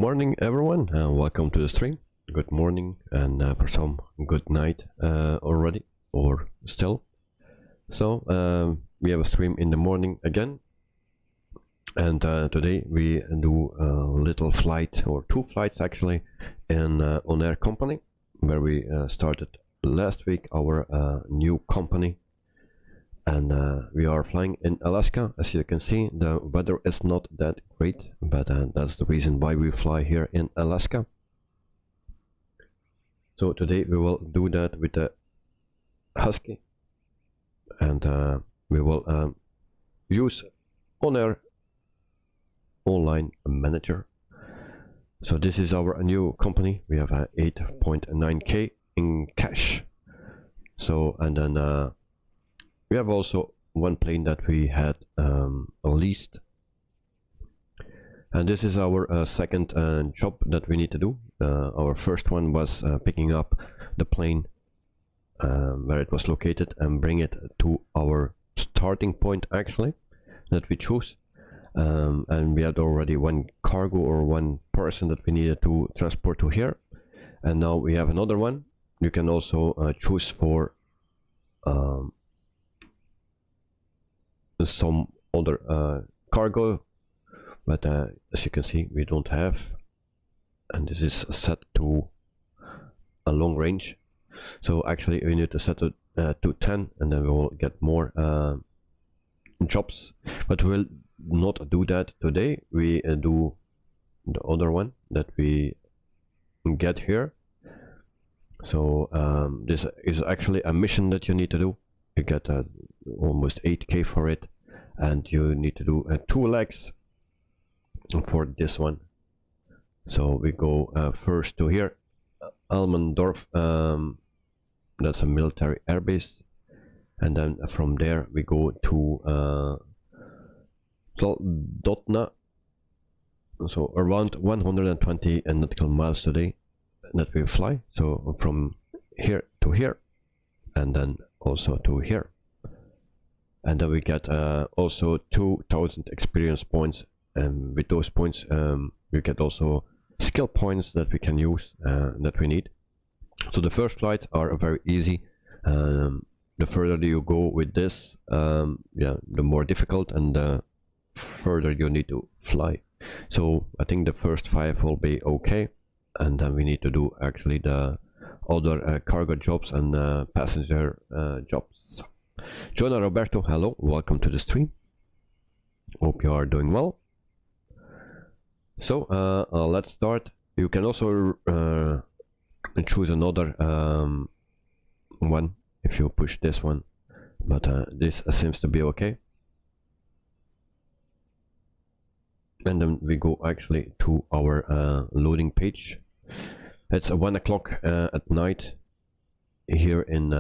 morning everyone, and welcome to the stream. Good morning, and for some good night already, or still. So we have a stream in the morning again, and today we do a little flight, or two flights actually, in ONAIR company, where we started last week our new company. And we are flying in Alaska. As you can see, the weather is not that great, but that's the reason why we fly here in Alaska. So today we will do that with the Husky, and we will use ONAIR Online Manager. So this is our new company. We have 8.9K in cash. So, and then we have also one plane that we had leased, and this is our second job that we need to do. Our first one was picking up the plane where it was located and bring it to our starting point actually that we choose, and we had already one cargo or one person that we needed to transport to here, and now we have another one. You can also choose for some other cargo, but as you can see we don't have, and this is set to a long range. So actually we need to set it to 10, and then we will get more jobs, but we'll not do that today. We do the other one that we get here. So this is actually a mission that you need to do. You get almost 8K for it, and you need to do 2 legs for this one. So we go first to here, Almendorf, that's a military airbase, and then from there we go to Dotna. So around 120 nautical miles today that we fly. So from here to here, and then also to here, and then we get also 2000 experience points, and with those points we get also skill points that we can use, that we need. So the first flights are very easy. The further you go with this, yeah, the more difficult, and the further you need to fly. So I think the first 5 will be okay, and then we need to do actually the other cargo jobs and passenger jobs. Jonah Roberto, hello, welcome to the stream. Hope you are doing well. So let's start. You can also choose another one if you push this one, but this seems to be okay. And then we go actually to our loading page. It's 1 o'clock at night here in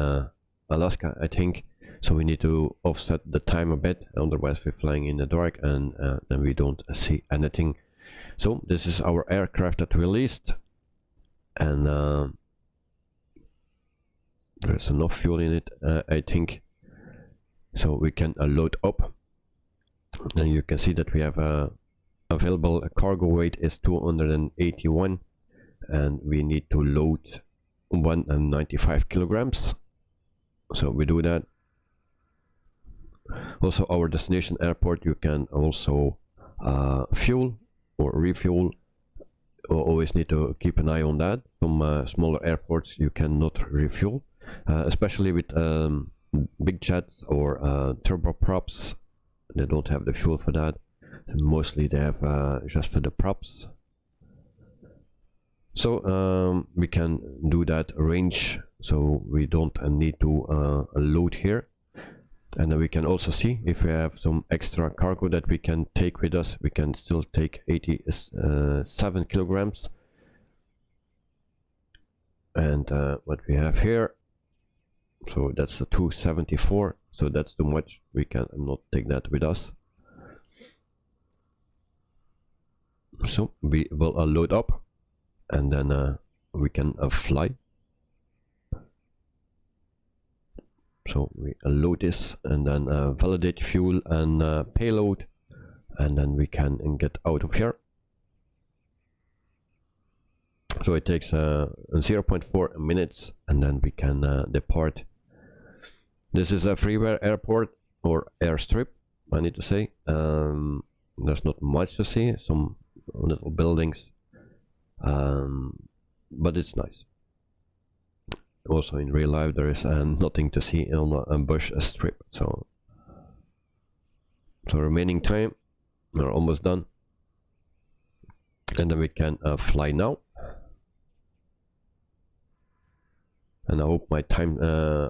Alaska, I think. So we need to offset the time a bit, otherwise we're flying in the dark, and then we don't see anything. So this is our aircraft that we leased, and there's enough fuel in it, I think. So we can load up, and you can see that we have available cargo weight is 281, and we need to load 195 kilograms. So we do that. Also our destination airport, you can also fuel or refuel. You always need to keep an eye on that. Some smaller airports you cannot refuel, especially with big jets or turboprops. They don't have the fuel for that, and mostly they have just for the props. So we can do that range, so we don't need to load here. And then we can also see if we have some extra cargo that we can take with us. We can still take 87 kilograms. And what we have here, so that's a 274, so that's too much. We can not take that with us. So we will load up, and then we can fly. So we load this, and then validate fuel and payload, and then we can get out of here. So it takes 0.4 minutes, and then we can depart. This is a freeware airport, or airstrip, I need to say. There's not much to see, some little buildings, but it's nice. Also in real life there is nothing to see on a bush strip. So remaining time, we're almost done, and then we can fly now. And I hope my time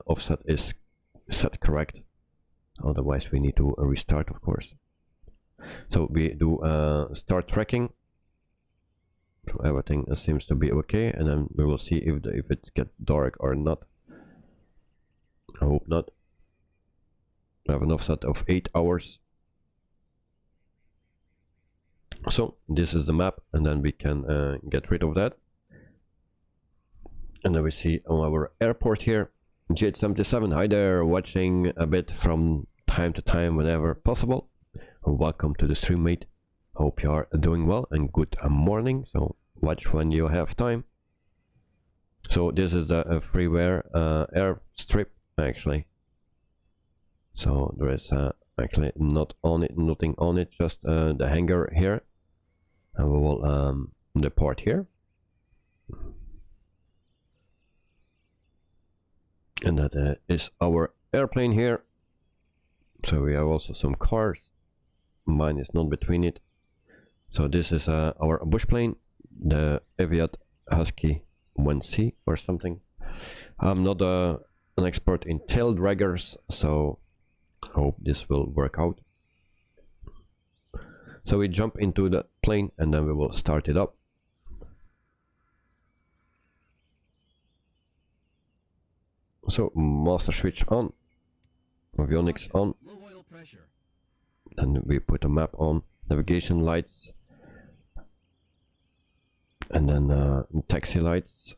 offset is set correct, otherwise we need to restart, of course. So we do start tracking, so everything seems to be okay, and then we will see if it gets dark or not. I hope not. I have an offset of 8 hours. So this is the map, and then we can get rid of that. And then we see on our airport here, GH77. Hi there, watching a bit from time to time whenever possible. Welcome to the stream, mate. Hope you are doing well, and good morning. So watch when you have time. So this is the freeware airstrip, actually. So there is actually nothing on it, just the hangar here, and we will depart here. And that is our airplane here. So we have also some cars. Mine is not between it. So this is our bush plane, the Aviat Husky 1C or something. I'm not an expert in tail draggers, so hope this will work out. So we jump into the plane, and then we will start it up. So master switch on, avionics on, and we put a map on, navigation lights, and then taxi lights,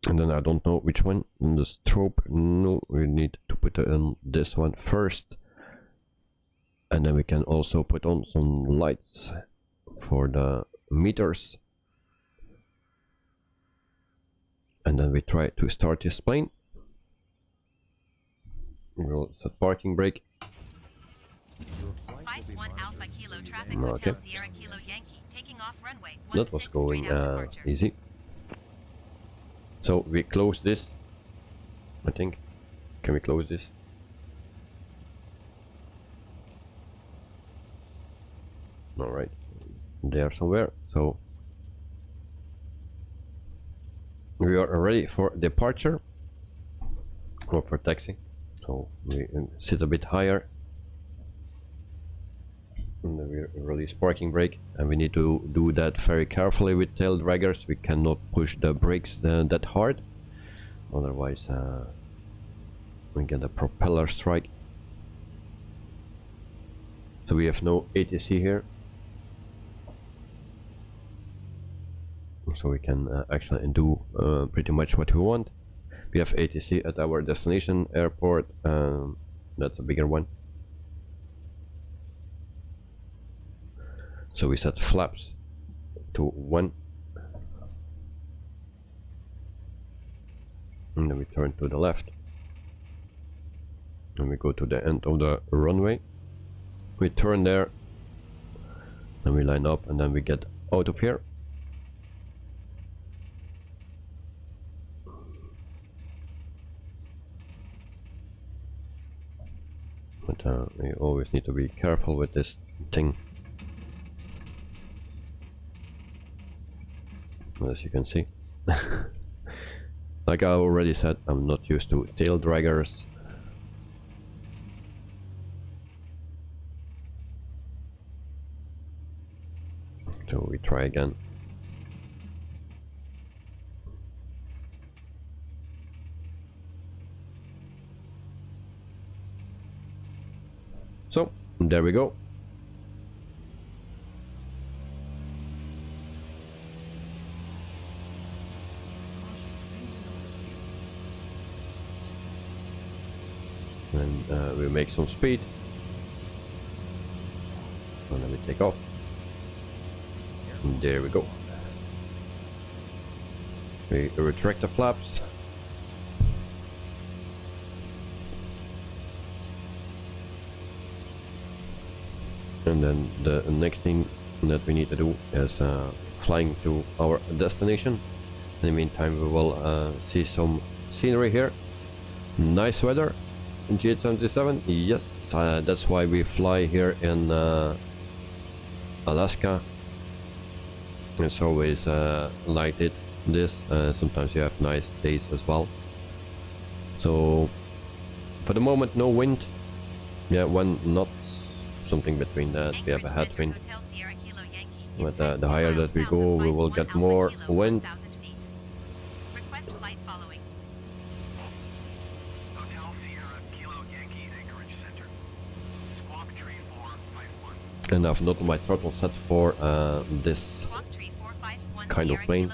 and then I don't know which one. The strobe, no, we need to put on this one first, and then we can also put on some lights for the meters. And then we try to start this plane. We'll set parking brake. Okay. That was going easy. So we close this, I think. Can we close this? Alright. There somewhere. So we are ready for departure, or for taxi. So we sit a bit higher, and then we release parking brake, and we need to do that very carefully with tail draggers. We cannot push the brakes that hard, otherwise we get a propeller strike. So we have no ATC here, so we can actually do pretty much what we want. We have ATC at our destination airport, that's a bigger one. So we set flaps to 1, and then we turn to the left, and we go to the end of the runway. We turn there, and we line up, and then we get out of here. But we always need to be careful with this thing. As you can see. Like I already said, I'm not used to tail draggers. So we try again. So there we go. And we make some speed, and then we take off. There we go. We retract the flaps. And then the next thing that we need to do is flying to our destination. In the meantime, we will see some scenery here. Nice weather in GH77. Yes, that's why we fly here in Alaska. It's always like this. Sometimes you have nice days as well. So for the moment, no wind. Yeah, one knot, something between that. We have a headwind. But the higher that we go, we will get more wind. And I've not my throttle set for this kind of plane,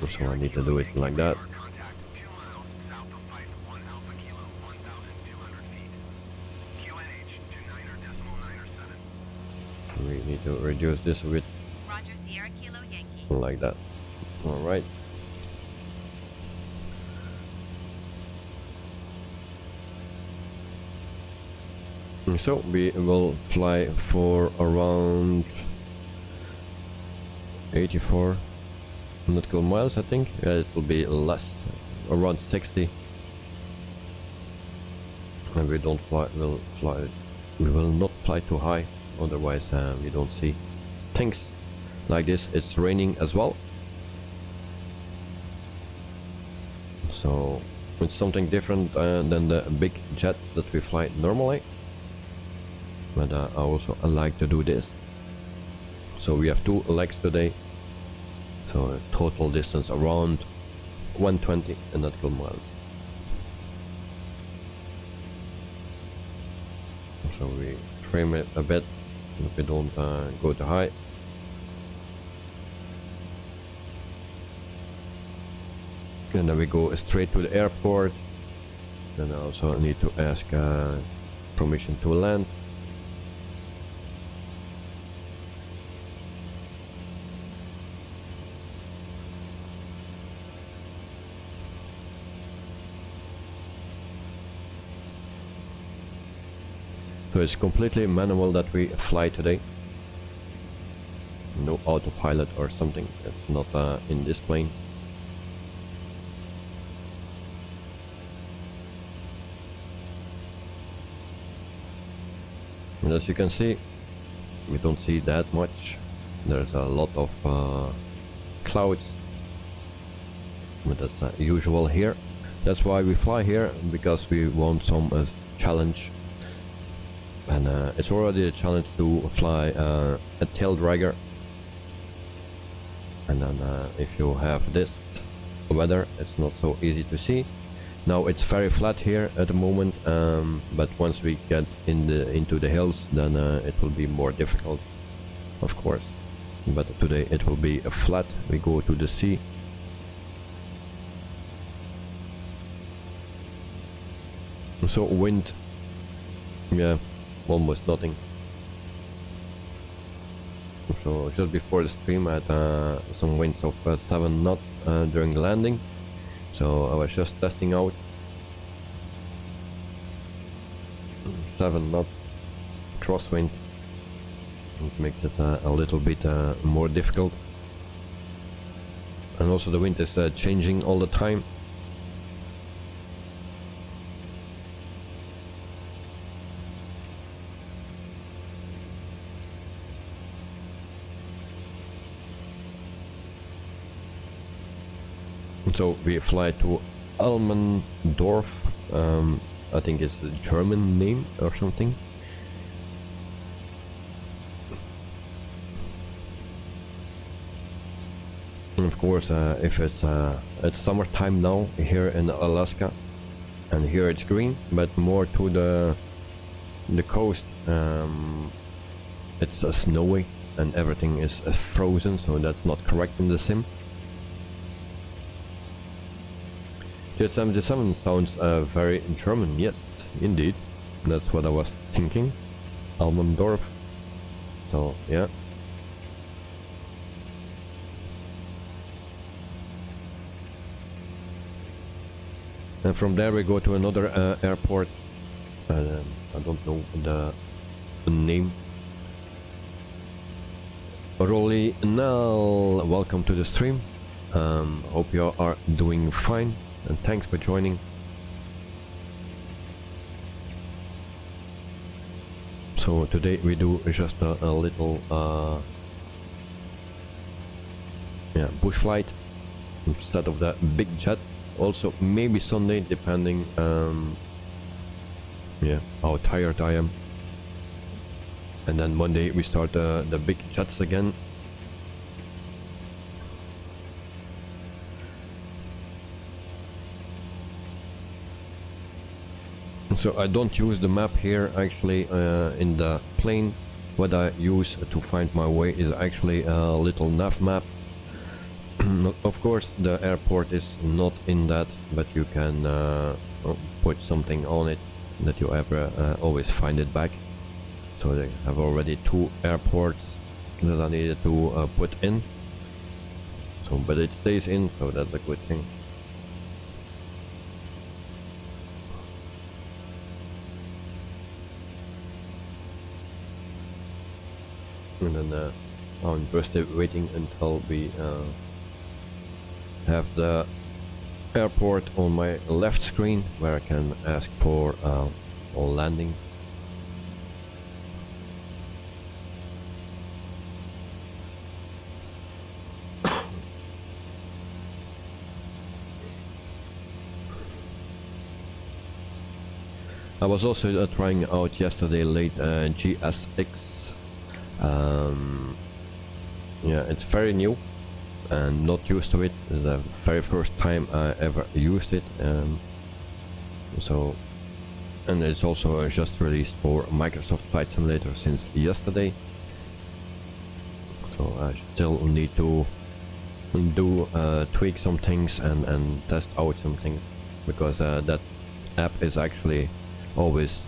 so I need to do it like that. We need to reduce this a bit, like that. Alright. So we will fly for around 84 nautical miles, I think. It will be less, around 60. And we don't fly, we will not fly too high, otherwise we don't see things like this. It's raining as well, so it's something different than the big jet that we fly normally. But I also like to do this. So we have 2 legs today, so total distance around 120 nautical miles. So we trim it a bit if we don't go too high. And then we go straight to the airport. Then I also need to ask permission to land. So it's completely manual that we fly today. No autopilot or something. It's not in this plane. And as you can see, we don't see that much. There's a lot of clouds, but that's usual here. That's why we fly here, because we want some challenge. And it's already a challenge to fly a tail dragger. And then if you have this weather, it's not so easy to see. Now it's very flat here at the moment, but once we get into the hills, then it will be more difficult, of course. But today it will be flat. We go to the sea. So wind, yeah, almost nothing. So just before the stream I had some winds of 7 knots during the landing. So I was just testing out 7 knots crosswind. It makes it a little bit more difficult. And also the wind is changing all the time. So we fly to Almendorf. I think it's the German name or something. And of course, if it's summertime now here in Alaska, and here it's green, but more to the coast, it's snowy and everything is frozen, so that's not correct in the sim. GH77 sounds very German. Yes, indeed. That's what I was thinking. Almendorf. So yeah. And from there we go to another airport. I don't know the name. Rolly Nell, welcome to the stream. Hope you are doing fine, and thanks for joining. So today we do just a little bush flight instead of the big jet. Also maybe Sunday, depending how tired I am. And then Monday we start the big jets again. So I don't use the map here actually in the plane. What I use to find my way is actually a little nav map. Of course the airport is not in that, but you can put something on it that you ever always find it back. So they have already 2 airports that I needed to put in. So, but it stays in, so that's a good thing. And then I'm just waiting until we have the airport on my left screen where I can ask for landing. I was also trying out yesterday late GSX. Yeah, it's very new and not used to it. It's the very first time I ever used it. So, and it's also just released for Microsoft Flight Simulator since yesterday. So I still need to do tweak some things and test out some things, because that app is actually always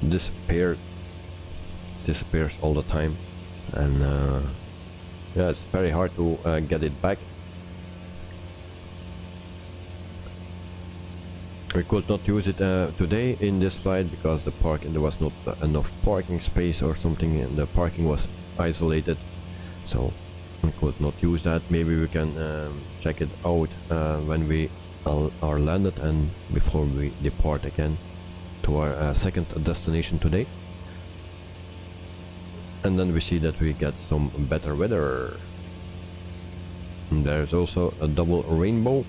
disappears all the time, and yeah, it's very hard to get it back. We could not use it today in this flight because there was not enough parking space or something, and the parking was isolated, so we could not use that. Maybe we can check it out when we are landed and before we depart again to our second destination today. And then we see that we get some better weather. And there's also a double rainbow.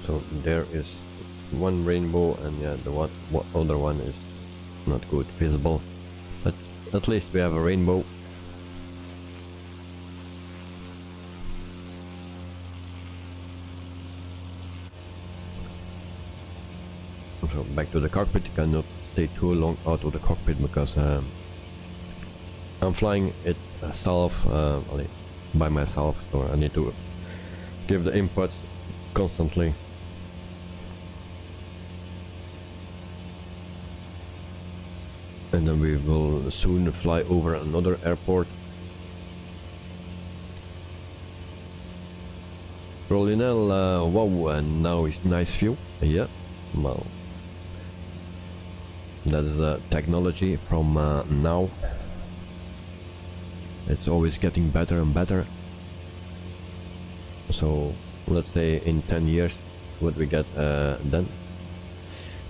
So there is one rainbow, and yeah, the other one is not good visible, but at least we have a rainbow. So back to the cockpit. I cannot stay too long out of the cockpit because I'm flying it by myself, so I need to give the inputs constantly. And then we will soon fly over another airport. Rolinel, wow, and now it's nice view. Yeah, well, that is the technology from now. It's always getting better and better. So let's say in 10 years, what we get then.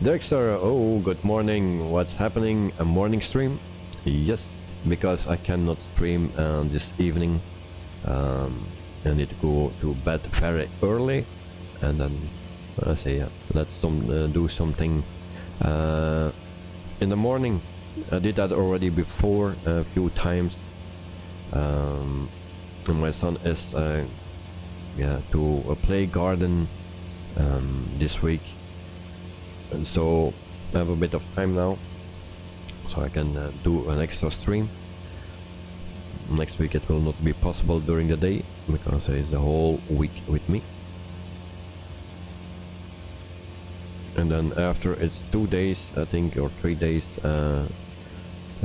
Dexter, oh, good morning. What's happening? A morning stream? Yes, because I cannot stream this evening. I need to go to bed very early, and then I say let's do something in the morning. I did that already before a few times. And my son is to play garden this week. And so I have a bit of time now, so I can do an extra stream. Next week it will not be possible during the day because it's the whole week with me. And then after it's 2 days, I think, or 3 days,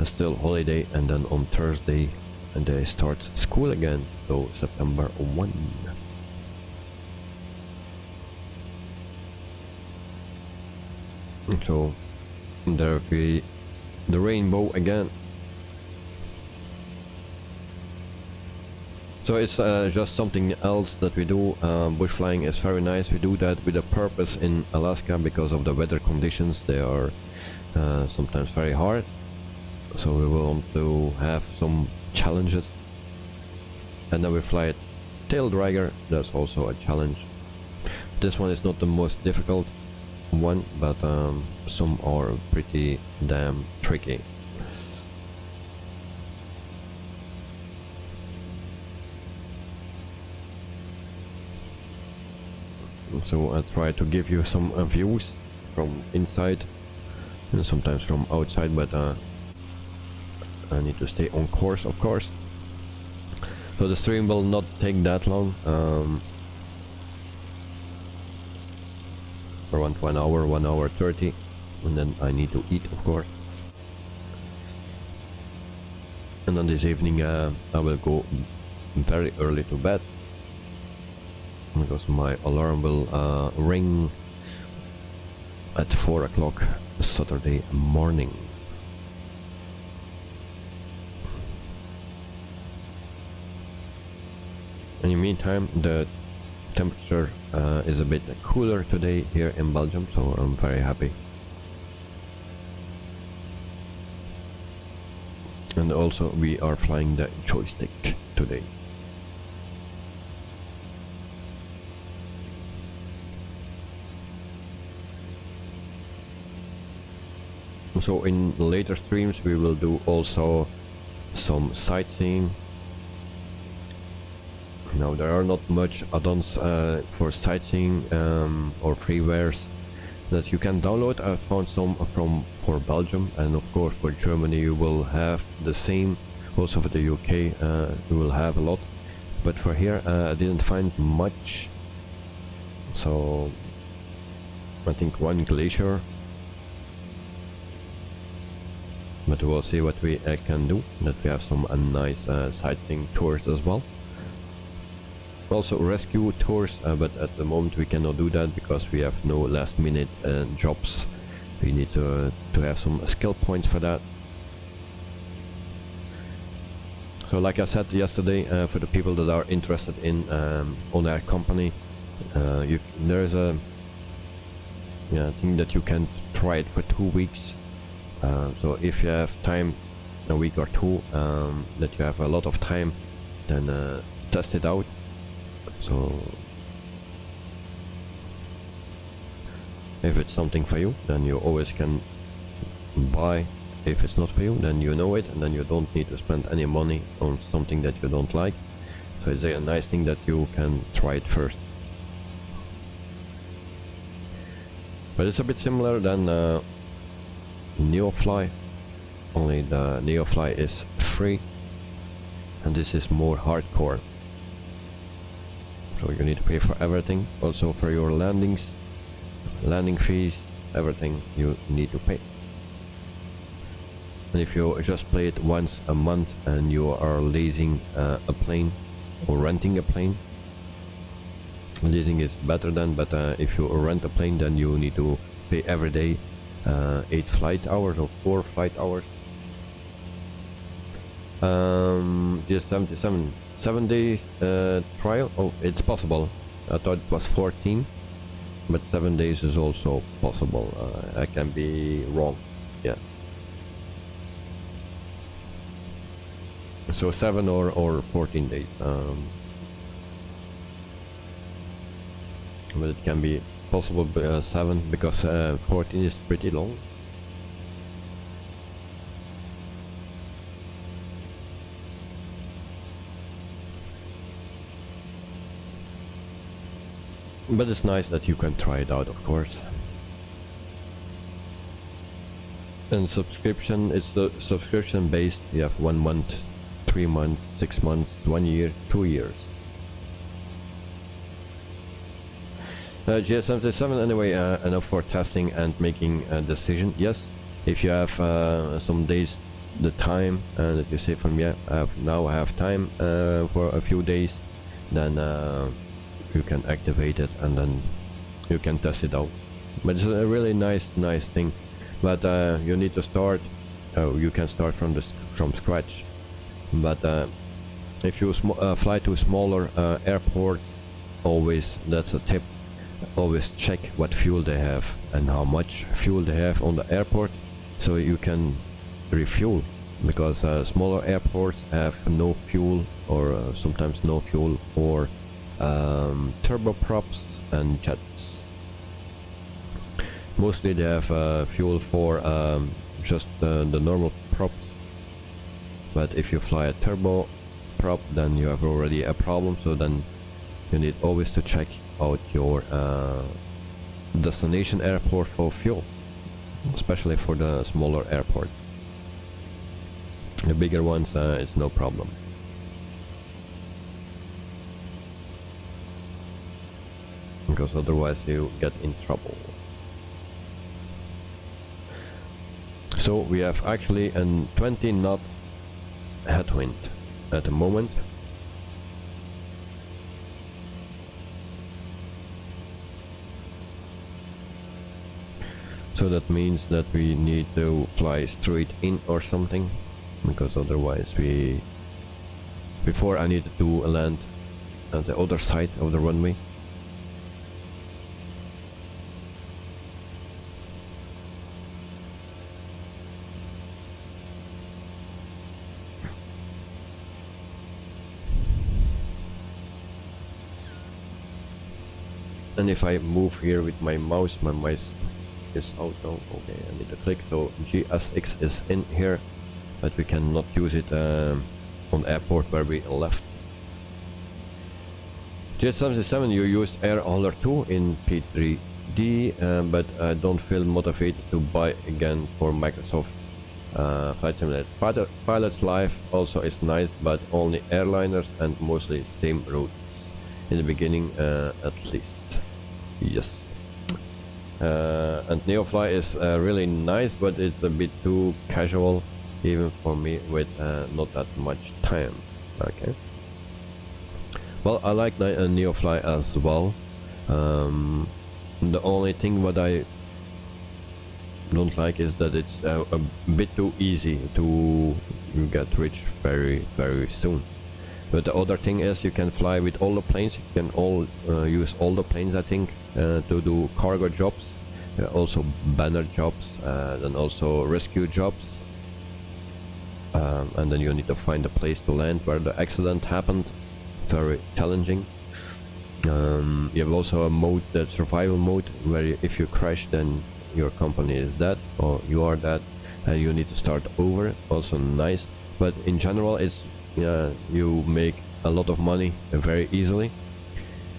still holiday, and then on Thursday and they start school again, so September 1. So there will be the rainbow again. So it's just something else that we do. Bush flying is very nice. We do that with a purpose in Alaska because of the weather conditions. They are sometimes very hard. So we want to have some challenges. And then we fly a tail dragger. That's also a challenge. This one is not the most difficult one, but some are pretty damn tricky. So I try to give you some views from inside and sometimes from outside, but I need to stay on course, of course. So the stream will not take that long, around 1 hour, 1 hour 30, and then I need to eat, of course. And then this evening I will go very early to bed because my alarm will ring at 4 o'clock Saturday morning. In the meantime, the temperature is a bit cooler today here in Belgium, so I'm very happy. And also we are flying the joystick today. So in later streams we will do also some sightseeing. Now there are not much add-ons for sightseeing or freewares that you can download. I found some for Belgium, and of course for Germany you will have the same. Also for the UK you will have a lot, but for here I didn't find much. So I think one glacier, but we'll see what we can do. That we have some nice sightseeing tours as well. Also rescue tours, but at the moment we cannot do that because we have no last minute jobs. We need to have some skill points for that. So like I said yesterday, for the people that are interested in ONAIR company, there's a thing that you can try it for 2 weeks. So if you have time, a week or two, that you have a lot of time, then test it out. So if it's something for you, then you always can buy. If it's not for you, then you know it, and then you don't need to spend any money on something that you don't like. So it's a nice thing that you can try it first. But it's a bit similar than Neofly, only the Neofly is free and this is more hardcore. So you need to pay for everything, also for your landings, landing fees, everything you need to pay. And if you just play it once a month and you are leasing a plane or renting a plane, leasing is better than, but if you rent a plane then you need to pay every day 8 flight hours or 4 flight hours. Just 7 days trial. Oh, it's possible. I thought it was 14, but 7 days is also possible. I can be wrong. Yeah. So 7 or 14 days. But it can be possible 7 because 14 is pretty long. But it's nice that you can try it out, of course. And subscription, it's the subscription based. You have 1 month 3 months, 6 months, 1 year, 2 years. GS77 anyway, enough for testing and making a decision. Yes, if you have some days the time, and if you say from yeah, now I have time for a few days, then you can activate it and then you can test it out. But it's a really nice thing. But you need to start. You can start from scratch. But if you fly to smaller airports, always, that's a tip. Always check what fuel they have and how much fuel they have on the airport, so you can refuel, because smaller airports have no fuel, or sometimes no fuel for turboprops and jets. Mostly they have fuel for just the normal props, but if you fly a turboprop, then you have already a problem. So then you need always to check out your destination airport for fuel, especially for the smaller airport. The bigger ones, it's no problem. Because otherwise you get in trouble. So we have actually a 20 knot headwind at the moment. So that means that we need to fly straight in or something, because otherwise before I need to land at the other side of the runway. And if I move here with my mouse is out now. Okay, I need to click. So GSX is in here, but we cannot use it on airport where we left. GS77, you used Air Hauler 2 in P3D, but I don't feel motivated to buy again for Microsoft Flight Simulator. Pilots Live also is nice, but only airliners and mostly same routes in the beginning, at least. Yes. And Neofly is really nice, but it's a bit too casual even for me with not that much time. Okay. Well, I like Neofly as well. The only thing what I don't like is that it's a bit too easy to get rich very soon. But the other thing is you can fly with all the planes. You can use all the planes, I think, to do cargo jobs, also banner jobs, and also rescue jobs. And then you need to find a place to land where the accident happened. Very challenging. You have also a mode, the survival mode, where if you crash, then your company is dead, or you are dead, and you need to start over. Also nice. But in general, it's you make a lot of money very easily.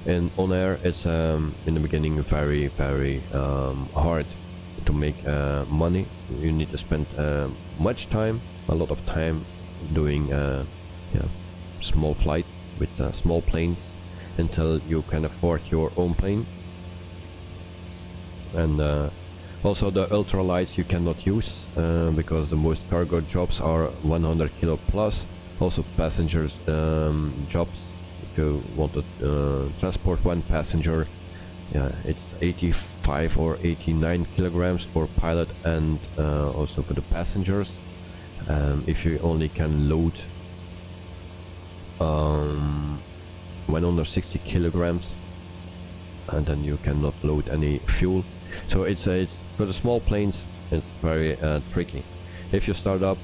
And ONAIR, it's in the beginning very hard to make money. You need to spend much time, a lot of time doing small flight with small planes until you can afford your own plane. And also the ultralights you cannot use because the most cargo jobs are 100 kilo plus. Also passengers jobs, if you want to transport one passenger, it's 85 or 89 kilograms for pilot and also for the passengers. If you only can load 160 kilograms, and then you cannot load any fuel. So it's for the small planes, it's very tricky. If you start up,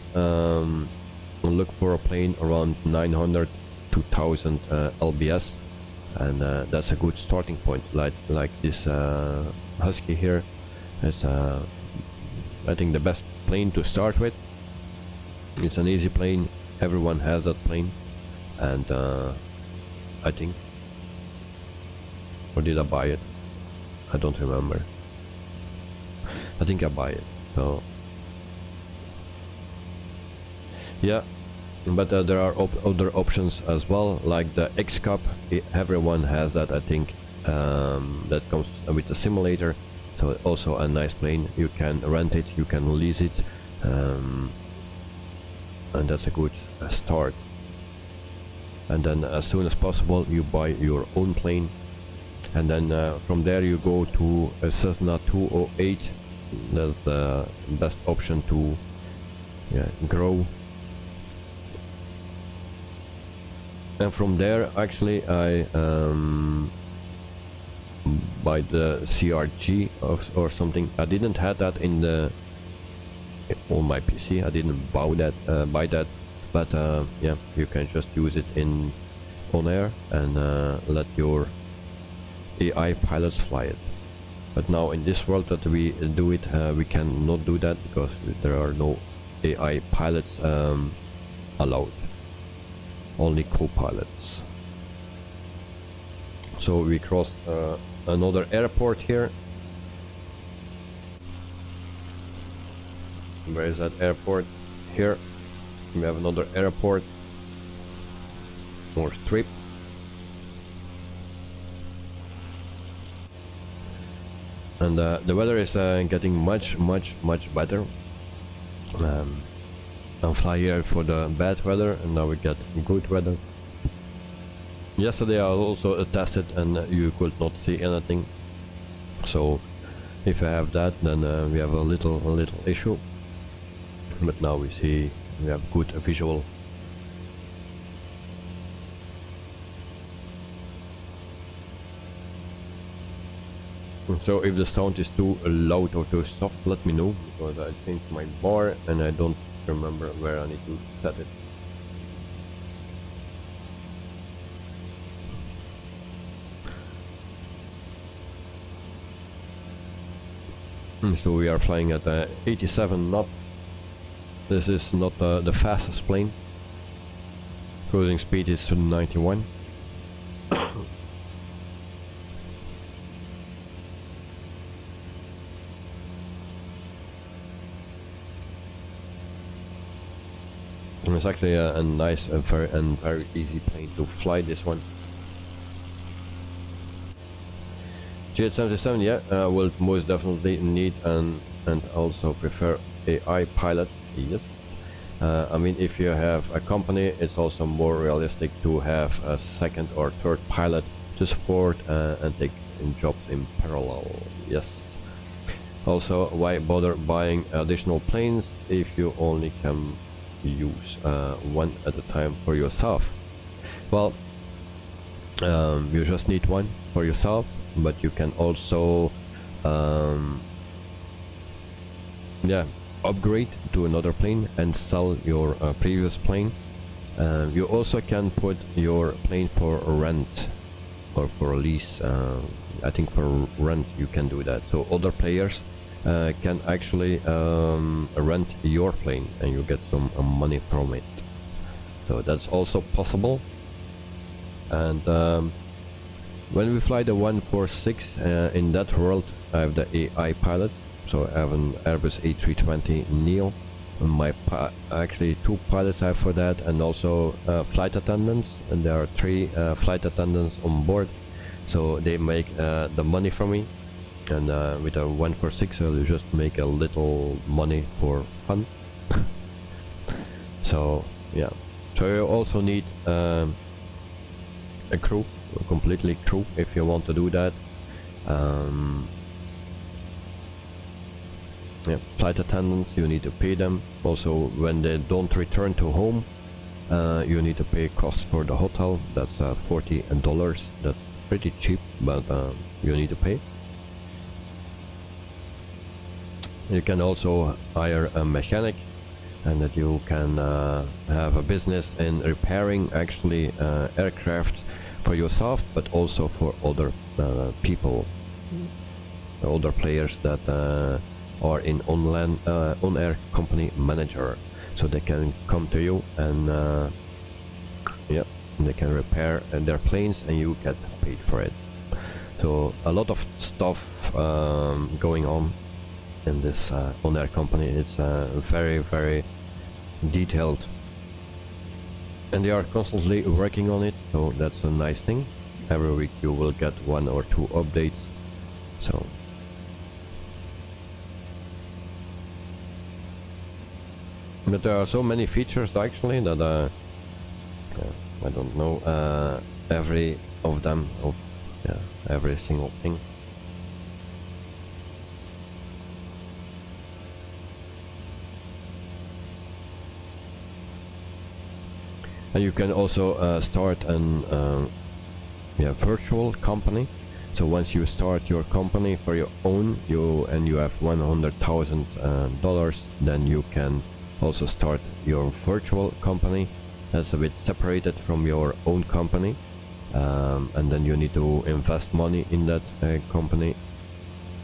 look for a plane around 900 to 1000 lbs, and that's a good starting point. Like this Husky here, it's I think the best plane to start with. It's an easy plane, everyone has that plane, and I think, or did I buy it? I don't remember. I think I buy it. So yeah, but there are other options as well, like the X-Cup. Everyone has that, I think. That comes with a simulator, so also a nice plane. You can rent it, you can lease it, and that's a good start. And then as soon as possible you buy your own plane, and then from there you go to a Cessna 208. That's the best option to grow. And from there actually I buy the CRG or something. I didn't have that on my PC. I didn't buy that, but yeah, you can just use it in ONAIR and let your AI pilots fly it. But now in this world that we do it, we cannot do that because there are no AI pilots allowed, only co-pilots. So we crossed another airport here. Where is that airport? Here we have another airport, more strip. And the weather is getting much better. I fly here for the bad weather, and now we get good weather. Yesterday I also tested and you could not see anything, so if you have that, then we have a little issue, but now we see we have good visual. So if the sound is too loud or too soft, let me know, because I changed my bar and I don't remember where I need to set it. So we are flying at 87 knots. This is not the fastest plane. Cruising speed is 91. It's actually a nice very easy plane to fly, this one. G77, yeah, will most definitely need and also prefer AI pilot. Yes. I mean, if you have a company, it's also more realistic to have a second or third pilot to support and take in jobs in parallel. Yes. Also, why bother buying additional planes if you only can use one at a time for yourself? Well, you just need one for yourself, but you can also yeah, upgrade to another plane and sell your previous plane. You also can put your plane for rent or for lease. I think for rent you can do that, so other players can actually rent your plane and you get some money from it. So that's also possible. And when we fly the 146 in that world, I have the AI pilot. So I have an Airbus A320 Neo. My actually two pilots I have for that, and also flight attendants, and there are 3 flight attendants on board, so they make the money for me. And with a 146 I'll just make a little money for fun. So yeah, so you also need a crew, completely crew, if you want to do that. Yeah, flight attendants, you need to pay them. Also, when they don't return to home, you need to pay cost for the hotel. That's $40. That's pretty cheap, but you need to pay. You can also hire a mechanic, and that you can have a business in repairing actually aircraft for yourself, but also for other people, other players that are in ONAIR company manager, so they can come to you and yeah, they can repair their planes and you get paid for it. So a lot of stuff going on in this ONAIR company. It's very detailed. and they are constantly working on it, so that's a nice thing. Every week you will get 1 or 2 updates. So but there are so many features actually that I don't know every of them, every single thing. And you can also start an virtual company. So once you start your company for your own, you have $100,000, then you can also start your virtual company. That's a bit separated from your own company, and then you need to invest money in that company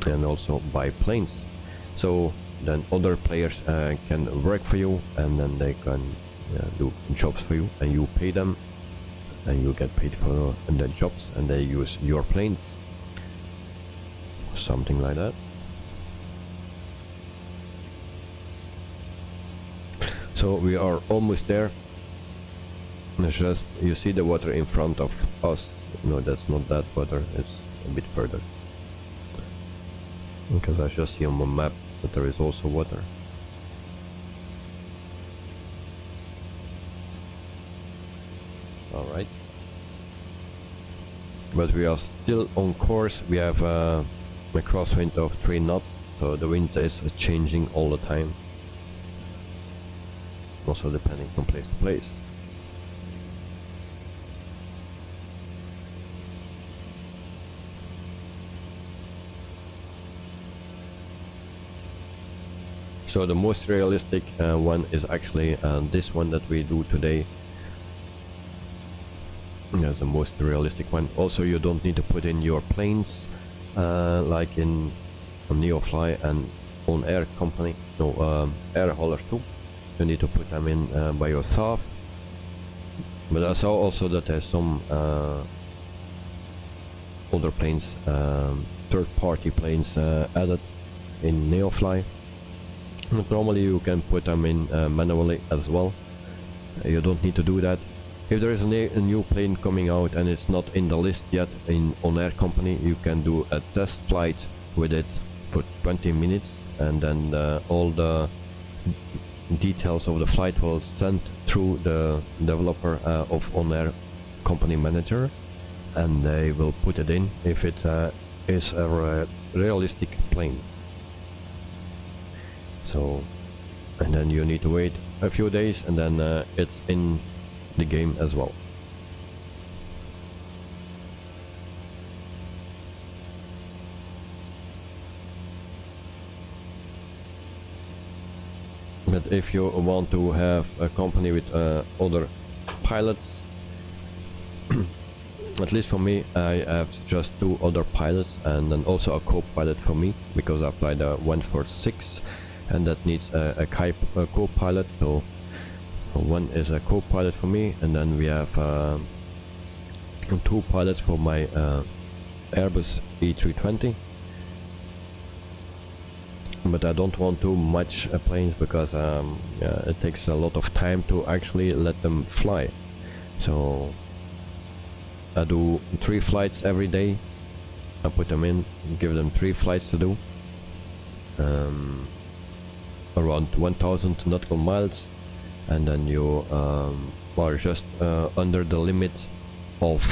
and also buy planes. So then other players can work for you, and then they can do jobs for you, and you pay them, and you get paid for the jobs, and they use your planes, something like that. So we are almost there. It's just, you see the water in front of us. No, that's not that water, it's a bit further, because I just see on my map that there is also water. Alright, but we are still on course. We have a crosswind of 3 knots, so the wind is changing all the time, also depending from place to place. So the most realistic one is actually this one that we do today. That's the most realistic one. Also, you don't need to put in your planes like in NeoFly and ONAIR company. No, air haulers too. You need to put them in by yourself. But I saw also that there's some other planes, third-party planes added in NeoFly. But normally you can put them in manually as well. You don't need to do that. If there is a new plane coming out and it's not in the list yet in ONAIR company, you can do a test flight with it for 20 minutes, and then all the details of the flight will send through the developer of ONAIR company manager, and they will put it in if it is a realistic plane. So, and then you need to wait a few days, and then it's in the game as well. But if you want to have a company with other pilots, at least for me, I have just 2 other pilots, and then also a co-pilot for me, because I applied a 146, and that needs a co-pilot. So one is a co-pilot for me, and then we have 2 pilots for my Airbus A320. But I don't want too much planes, because it takes a lot of time to actually let them fly. So I do 3 flights every day. I put them in, give them 3 flights to do, around 1000 nautical miles, and then you are just under the limit of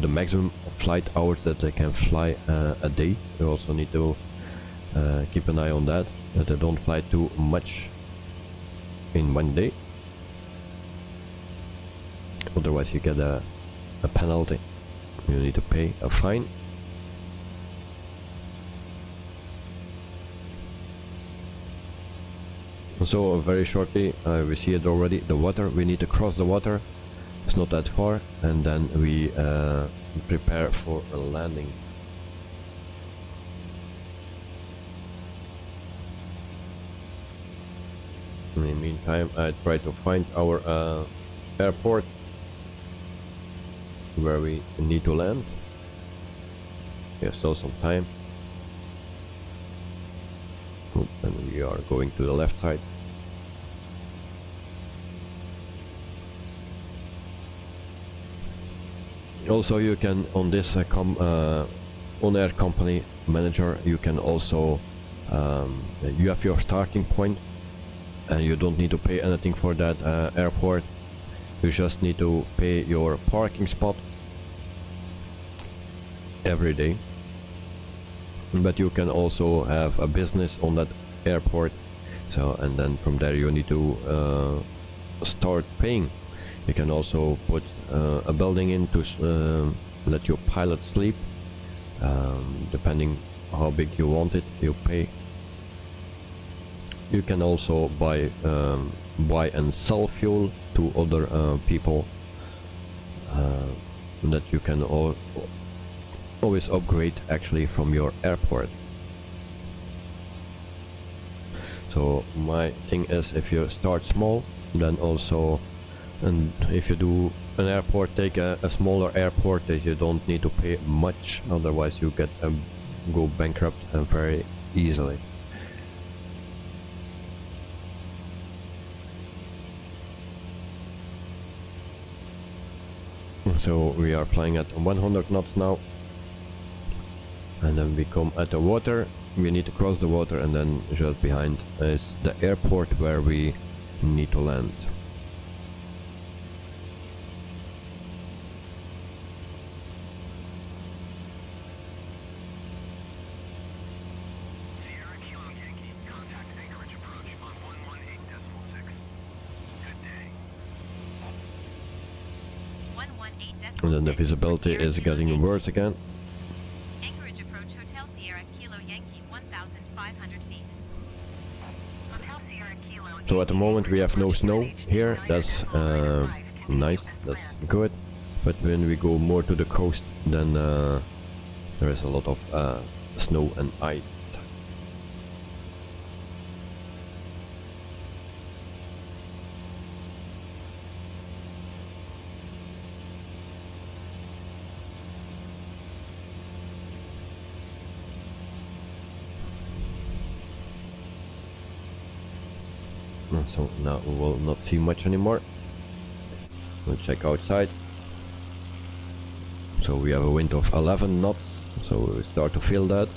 the maximum flight hours that they can fly a day. You also need to keep an eye on that they don't fly too much in one day, otherwise you get a penalty. You need to pay a fine. So very shortly we see it already, the water. We need to cross the water, it's not that far, and then we prepare for a landing. In the meantime, I try to find our airport where we need to land. We have still some time. And we are going to the left side. Also, you can on this ONAIR company manager, you can also you have your starting point, and you don't need to pay anything for that airport. You just need to pay your parking spot every day. But you can also have a business on that airport, so, and then from there you need to start paying. You can also put a building in to let your pilot sleep, depending how big you want it, you pay. You can also buy and sell fuel to other people, that you can always upgrade actually from your airport. So my thing is, if you start small, then also, and if you do an airport, take a smaller airport that you don't need to pay much, otherwise you get go bankrupt very easily. So we are flying at 100 knots now, and then we come at the water. We need to cross the water, and then just behind is the airport where we need to land. And then the visibility is getting worse again. Anchorage approach Hotel Sierra Kilo Yankee 1,500 feet. Hotel Sierra Kilo. So at the moment we have no snow here. That's nice. That's good. But when we go more to the coast, then there is a lot of snow and ice. So now we will not see much anymore. We'll check outside. So we have a wind of 11 knots, so we start to feel that.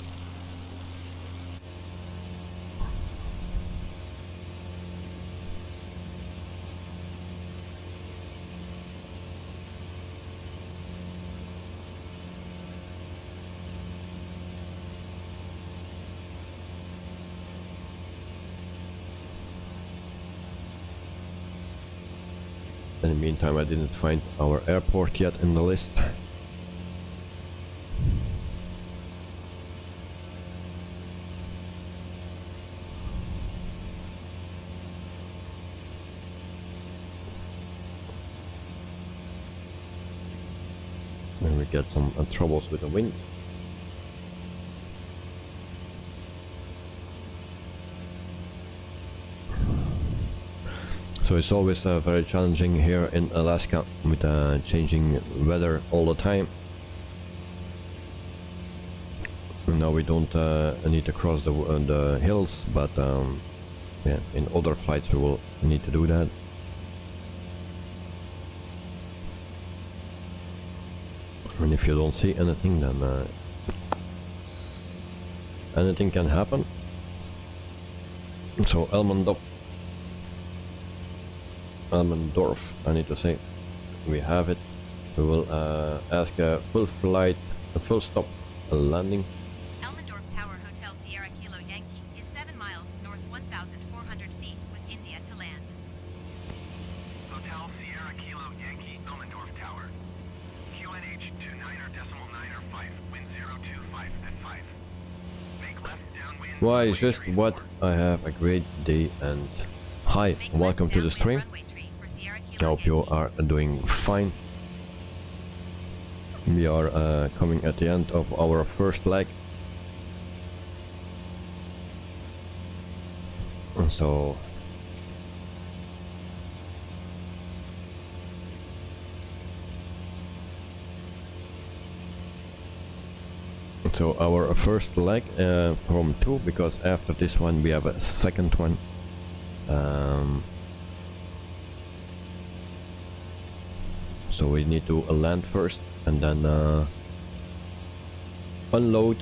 In the meantime, I didn't find our airport yet in the list. And we get some troubles with the wind. So it's always very challenging here in Alaska with changing weather all the time. And now we don't need to cross the hills, but yeah, in other flights we will need to do that. And if you don't see anything, then anything can happen. So Elmendorf, I need to say, we have it. We will ask a full flight, a full stop landing. Elmendorf Tower Hotel Sierra Kilo Yankee is 7 miles north 1,400 feet with India to land. Hotel Sierra Kilo Yankee Elmendorf Tower. QNH 29.905, wind 025 at 5. Make left downwind. Why, just what? I have a great day and hi, welcome to the stream. I hope you are doing fine. We are coming at the end of our first leg. So our first leg from 2, because after this one we have a second one. So we need to land first and then unload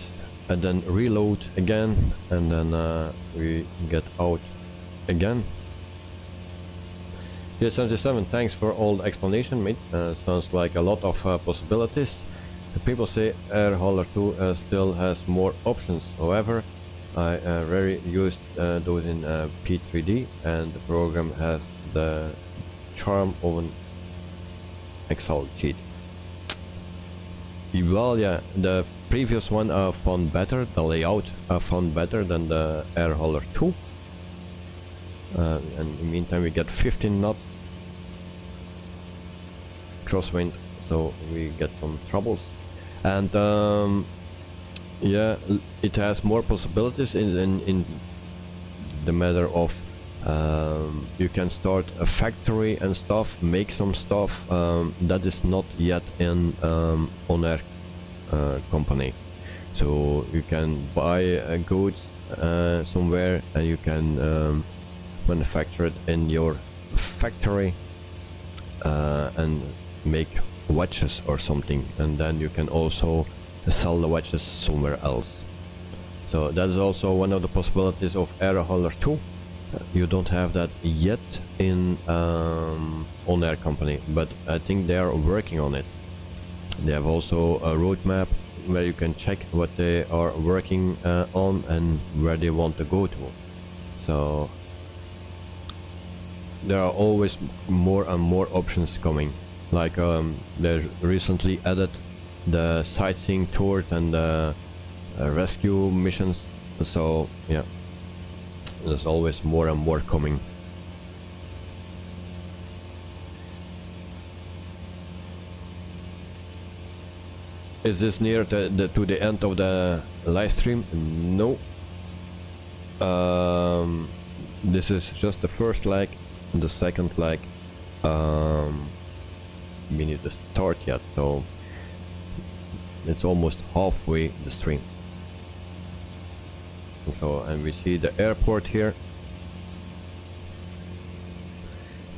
and then reload again, and then we get out again. Yeah, 77, thanks for all the explanation, mate. Sounds like a lot of possibilities. The people say Air Hauler 2 still has more options. However, I rarely used those in P3D, and the program has the charm of an Excel cheat. Well, yeah, the previous one I found better, the layout I found better than the Air Hauler 2. And in the meantime we get 15 knots crosswind, so we get some troubles. And yeah, it has more possibilities in the matter of you can start a factory and stuff, make some stuff that is not yet in ONAIR company. So you can buy goods somewhere and you can manufacture it in your factory and make watches or something, and then you can also sell the watches somewhere else. So that is also one of the possibilities of Air Hauler 2. You don't have that yet in ONAIR company, but I think they are working on it. They have also a roadmap where you can check what they are working on and where they want to go to. So there are always more and more options coming. Like they recently added the sightseeing tours and the rescue missions. So yeah, there's always more and more coming. Is this near to the end of the live stream? No. This is just the first leg, and the second leg we need to start yet, so it's almost halfway the stream. So, and we see the airport here.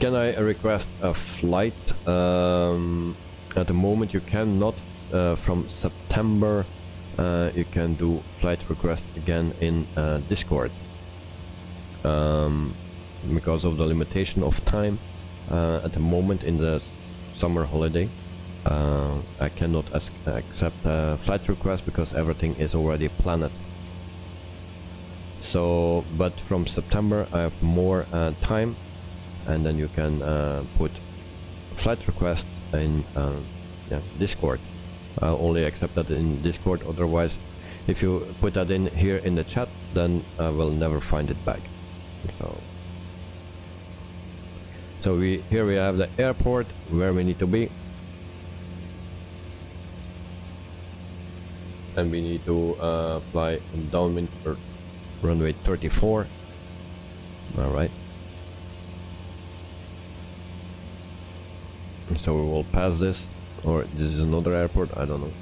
Can I request a flight? At the moment you cannot. From September you can do flight request again in Discord, because of the limitation of time at the moment in the summer holiday. I cannot accept a flight request because everything is already planned. So, but from September I have more time, and then you can put flight request in yeah, Discord. I'll only accept that in Discord, otherwise if you put that in here in the chat, then I will never find it back. So here we have the airport where we need to be, and we need to fly downwind for runway 34. Alright, so we will pass this. Or this is another airport, I don't know,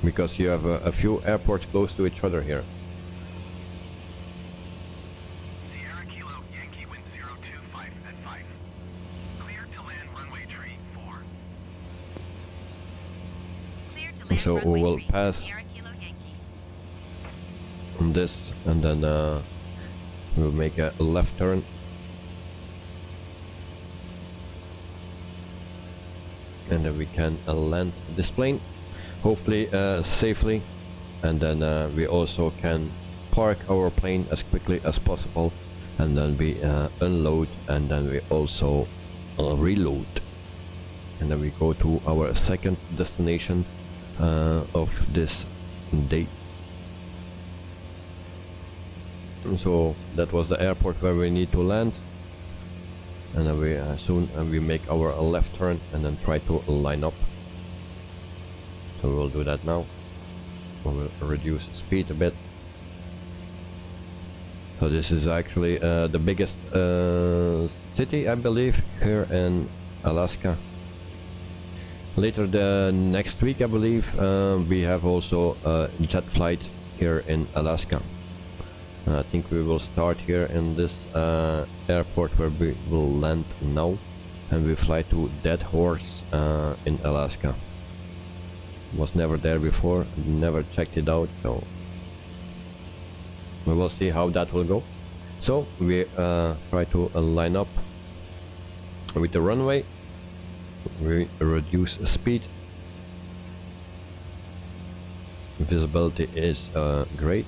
because you have a few airports close to each other here. Sierra Kilo Yankee wind 025 at 5. Clear to land runway tree 4. Clear to land So we will runway pass Sierra Kilo Yankee. on this, and then we'll make a left turn. And then we can land this plane, hopefully safely, and then we also can park our plane as quickly as possible, and then we unload, and then we also reload, and then we go to our second destination of this day. And so that was the airport where we need to land. And then we soon we make our left turn and then try to line up. So we'll do that now. We'll reduce speed a bit. So this is actually the biggest city, I believe, here in Alaska. Later the next week, I believe, we have also a jet flight here in Alaska. I think we will start here in this airport where we will land now, and we fly to Dead Horse, in Alaska. Was never there before, never checked it out, so we will see how that will go. So we try to line up with the runway. We reduce speed. Visibility is great.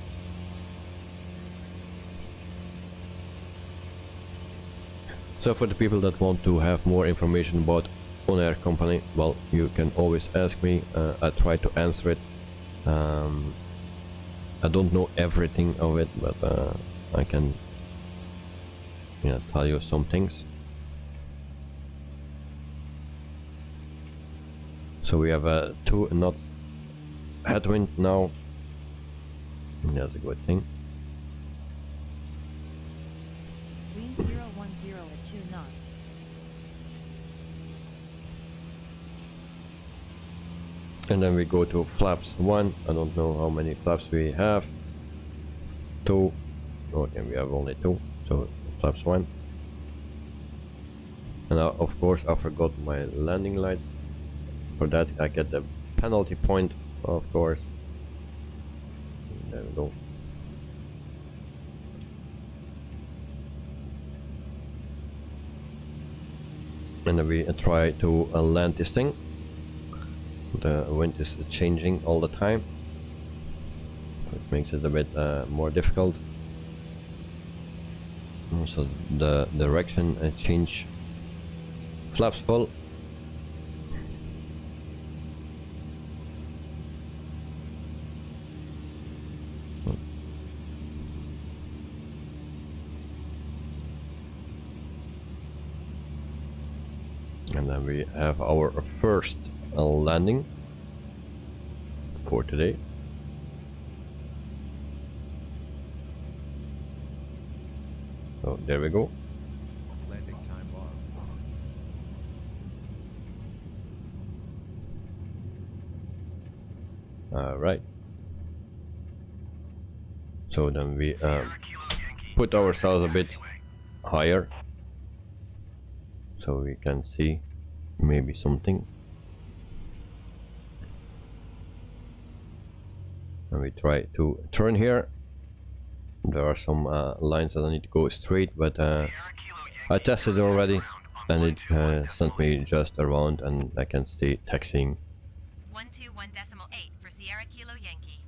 So for the people that want to have more information about ONAIR company, well, you can always ask me. I try to answer it. I don't know everything of it, but I can tell you some things. So we have a 2 knots headwind now. That's a good thing. Wind 010 at 2 knots. And then we go to flaps 1. I don't know how many flaps we have. 2. Okay, we have only 2. So flaps 1. And now, of course, I forgot my landing lights. For that I get the penalty point, of course. There we go. And then we try to land this thing. The wind is changing all the time. It makes it a bit more difficult. Also the direction change. Flaps full. And then we have our first landing for today. So there we go. Landing time logged. Alright. So then we put ourselves a bit higher, so we can see maybe something. And we try to turn here. There are some lines that I need to go straight, but I tested it already and it sent me just around and I can stay taxiing. 121.8 for Sierra Kilo Yankee.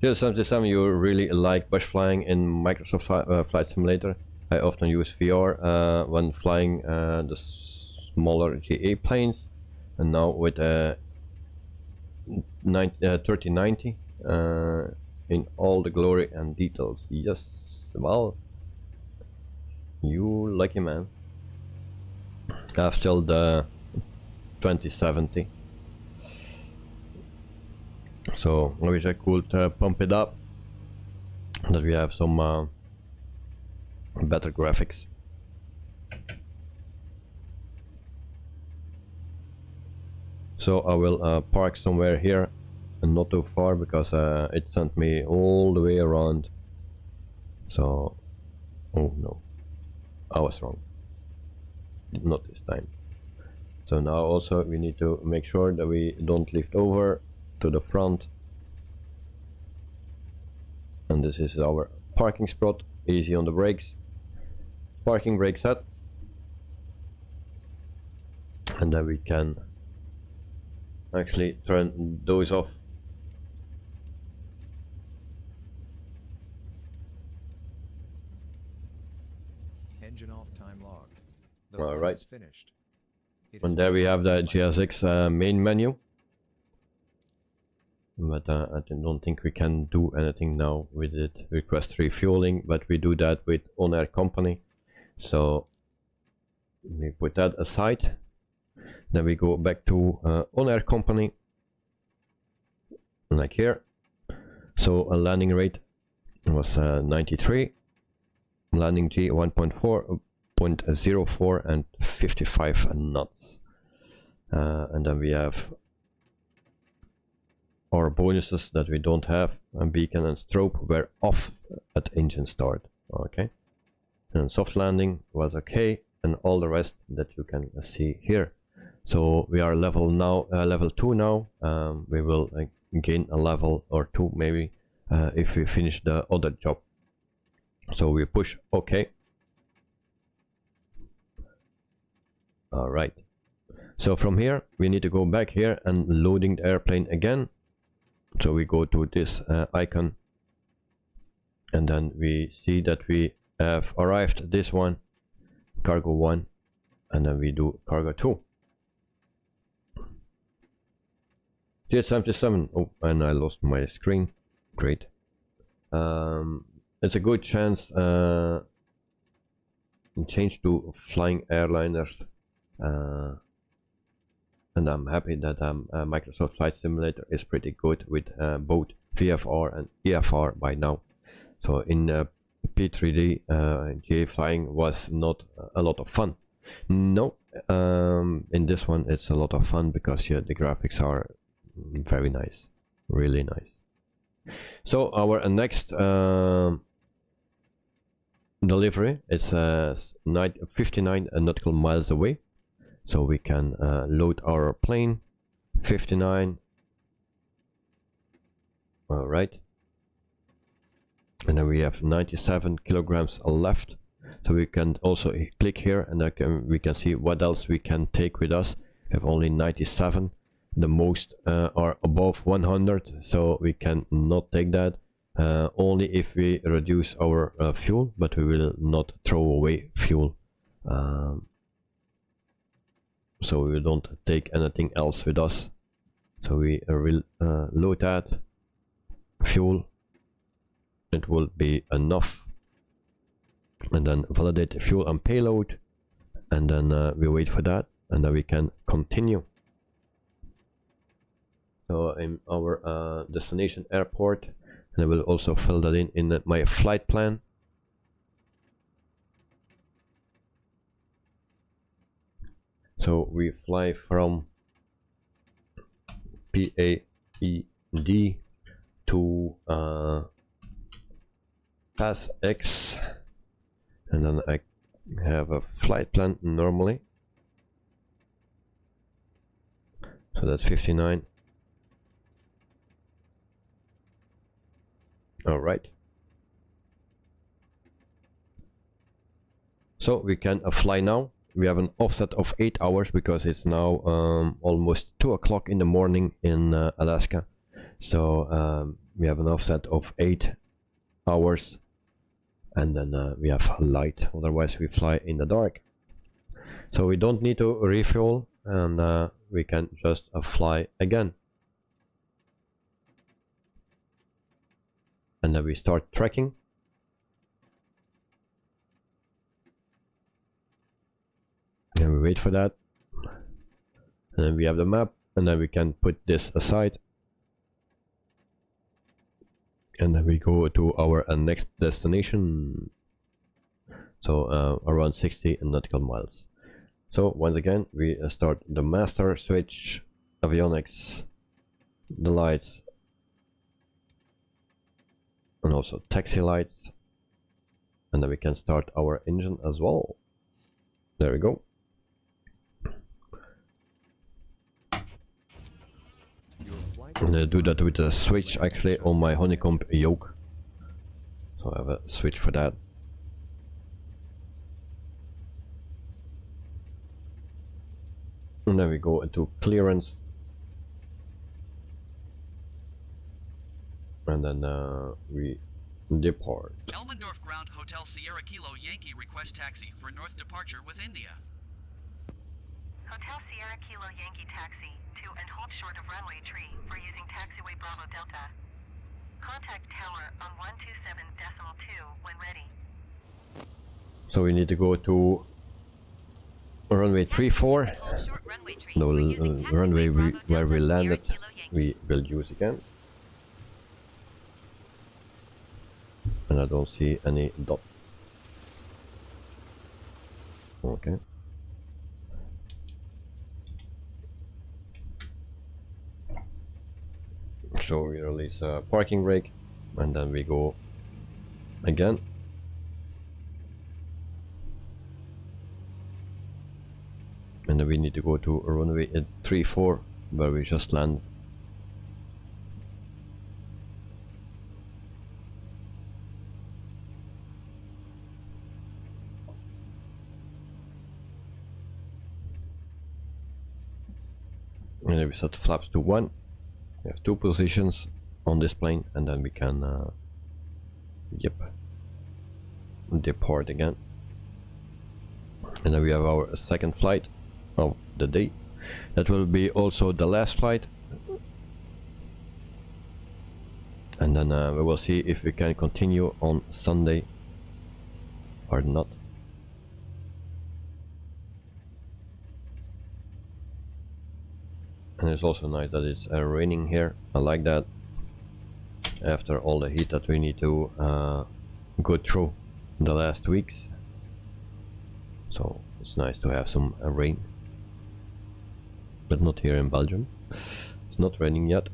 Yeah, sometimes you really like bush flying in Microsoft Flight Simulator. I often use VR when flying the smaller GA planes, and now with 3090 in all the glory and details. Yes, well, you lucky man. I have still the 2070. So I wish I could pump it up, that we have some better graphics. So I will park somewhere here and not too far, because it sent me all the way around. So, oh no, I was wrong, not this time. So now also we need to make sure that we don't lift over to the front, and this is our parking spot. Easy on the brakes, parking brake set, and then we can actually turn those off. Engine off time logged. The All flight right. is finished. It And is there we have the prepared by- GSX main menu. But I don't think we can do anything now with it. Request refueling, but we do that with ONAIR company. So we put that aside. Then we go back to ONAIR company, like here. So a landing rate was 93. Landing G 1.4.04 and 55 knots. And then we have our bonuses that we don't have, and beacon and strobe were off at engine start. Okay. and soft landing was okay, and all the rest that you can see here. So we are level 2 now. We will gain a level or 2 maybe if we finish the other job. So we push OK. Alright. So from here we need to go back here and loading the airplane again. So we go to this icon, and then we see that we have arrived at this one, cargo 1, and then we do cargo 2. TH77. Oh, and I lost my screen. Great. It's a good chance change to flying airliners, and I'm happy that Microsoft Flight Simulator is pretty good with both VFR and EFR by now. So in P3D, GA flying was not a lot of fun. No, in this one it's a lot of fun because the graphics are very nice, really nice. So our next delivery is 59 nautical miles away. So we can load our plane. 59. All right. And then we have 97 kilograms left. So we can also click here, and we can see what else we can take with us. We have only 97. The most are above 100, so we can not take that. Only if we reduce our fuel, but we will not throw away fuel. So we don't take anything else with us. So we will load that fuel. It will be enough. And then validate fuel and payload. And then we wait for that, and then we can continue. So in our destination airport, and I will also fill that in my flight plan. So we fly from PAED to Pass X, and then I have a flight plan normally. So that's 59. All right. So we can fly now. We have an offset of 8 hours because it's now almost 2 o'clock in the morning in Alaska. So we have an offset of 8 hours, and then we have light. Otherwise we fly in the dark. So we don't need to refuel, and we can just fly again. And then we start tracking. And we wait for that. And then we have the map, and then we can put this aside. And then we go to our next destination. So around 60 nautical miles. So once again, we start the master switch, avionics, the lights, and also taxi lights. And then we can start our engine as well. There we go. I'm gonna do that with a switch actually on my Honeycomb yoke. So I have a switch for that. And then we go into clearance. And then we depart. Elmendorf Ground Hotel Sierra Kilo Yankee request taxi for north departure with India. Hotel Sierra Kilo Yankee taxi to and hold short of runway tree for using taxiway Bravo Delta. Contact tower on 127.2 when ready. So we need to go to runway 34, the runway where we landed. We will use again. And I don't see any dots. Okay. So we release a parking brake, and then we go again. and then we need to go to runway 34 where we just landed. And then we set flaps to 1. We have 2 positions on this plane, and then we can depart again. And then we have our second flight of the day. That will be also the last flight. And then we will see if we can continue on Sunday or not. And it's also nice that it's raining here. I like that. After all the heat that we need to go through the last weeks. So it's nice to have some rain. But not here in Belgium. It's not raining yet.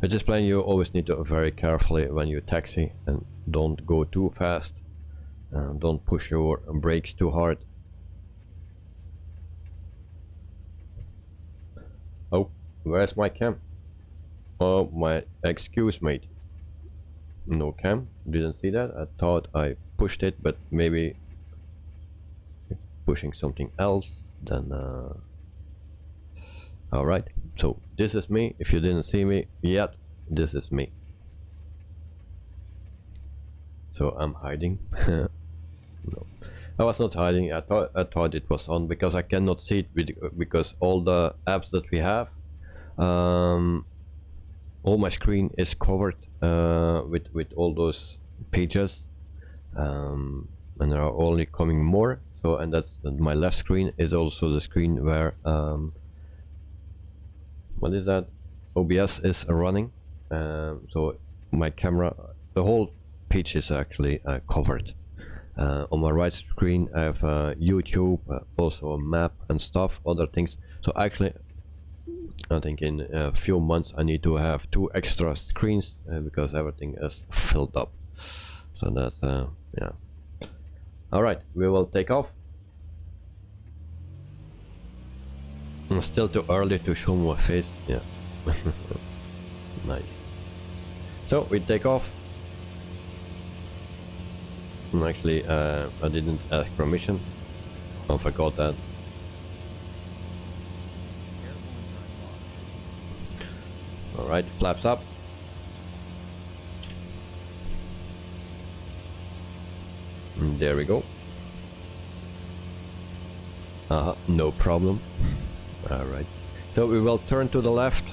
With this plane you always need to very carefully when you taxi, and don't go too fast, don't push your brakes too hard. Oh, where's my cam? Oh, my excuse mate. No cam, didn't see that. I thought I pushed it, but maybe pushing something else, then alright, so this is me. If you didn't see me yet, this is me. So I'm hiding. No, I was not hiding. I thought it was on because I cannot see it because all the apps that we have, all my screen is covered with all those pages, and there are only coming more. So, and that's my left screen is also the screen where what is that? OBS is running. So my camera, the whole page is actually covered. On my right screen I have YouTube, also a map and stuff, other things. So actually I think in a few months I need to have 2 extra screens because everything is filled up. So that's yeah. Alright, we will take off. It's still too early to show my face, yeah. Nice. So we take off. And actually I didn't ask permission. I forgot that. Alright, flaps up. And there we go. No problem. Alright, so we will turn to the left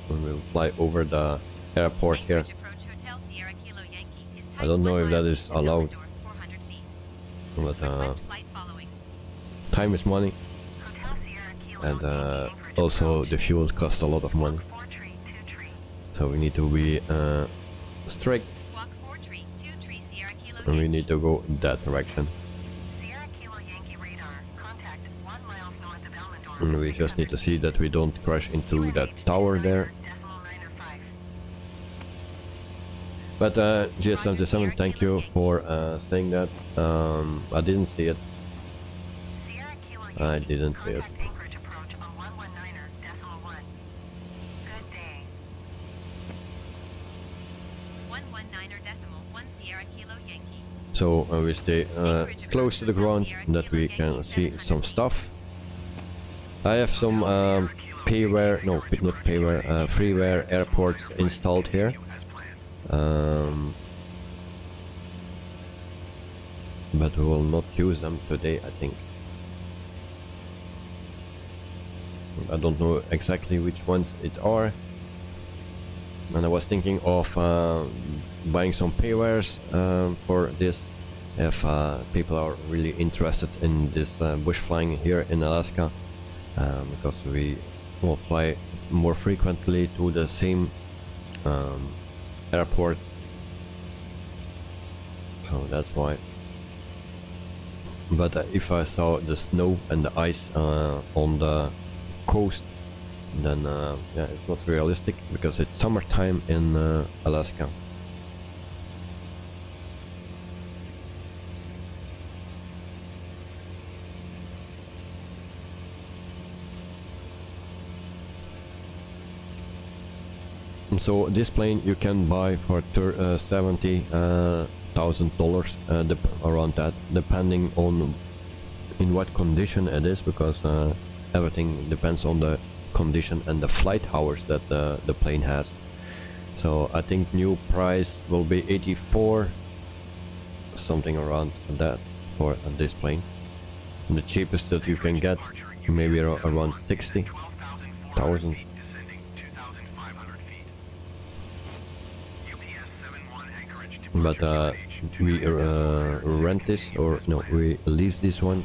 and we'll fly over the airport here. I don't know if that is allowed, but time is money, and also the fuel costs a lot of money, so we need to be strict, and we need to go in that direction. And we just need to see that we don't crash into that tower there. But GS77, thank you for saying that. I didn't see it. I didn't see it. So we stay close to the ground that we can see some stuff. I have some payware, no, not payware, freeware airports installed here. But we will not use them today, I think. I don't know exactly which ones it are. And I was thinking of buying some paywares for this, if people are really interested in this bush flying here in Alaska. Because we will fly more frequently to the same airport, so that's why. But if I saw the snow and the ice on the coast, then yeah, it's not realistic because it's summertime in Alaska. So this plane you can buy for $70,000, around that, depending on in what condition it is, because everything depends on the condition and the flight hours that the plane has. So I think new price will be 84, something around that for this plane. And the cheapest that you can get maybe around 60,000. But we rent this, or no, we lease this one,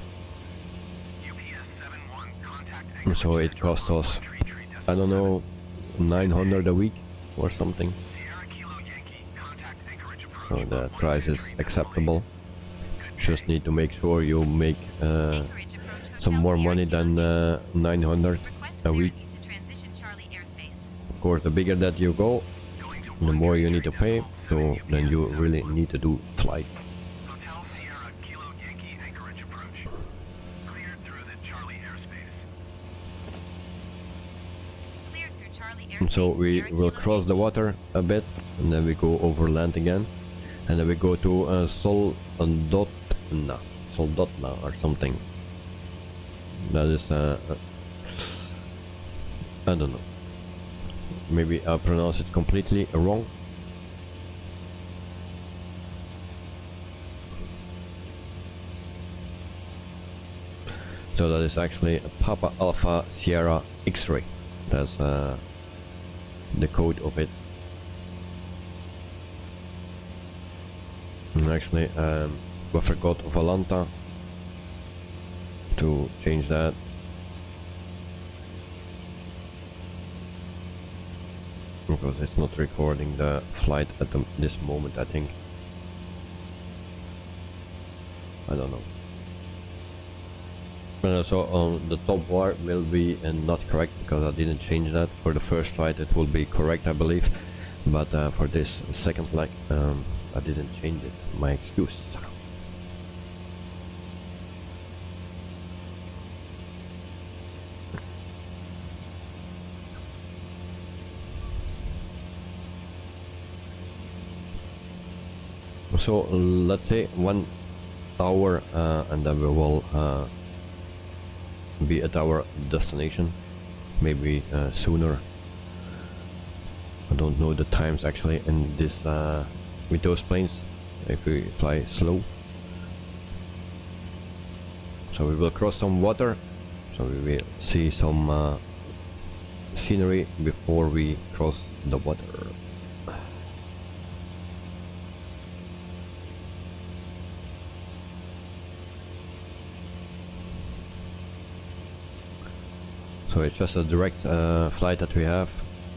so it cost us, I don't know, 900 a week or something. So the price is acceptable. Just need to make sure you make some more money than 900 a week. Of course, the bigger that you go, the more you need to pay. So then you really need to do flights. Hotel Sierra Kilo Yankee Anchorage approach. Cleared through the Charlie airspace. So we will cross the water a bit, and then we go over land again, and then we go to Soldotna or something. That is I don't know. Maybe I pronounce it completely wrong. So that is actually Papa Alpha Sierra X-ray. That's the code of it. And actually, I forgot Valanta to change that. Because it's not recording the flight at this moment, I think. I don't know. So on the top bar will be not correct because I didn't change that. For the first flight it will be correct, I believe, but for this second flight I didn't change it. My excuse. So let's say 1 hour and then we will be at our destination, maybe sooner. I don't know the times actually in this with those planes if we fly slow. So we will cross some water, so we will see some scenery before we cross the water. So it's just a direct flight that we have,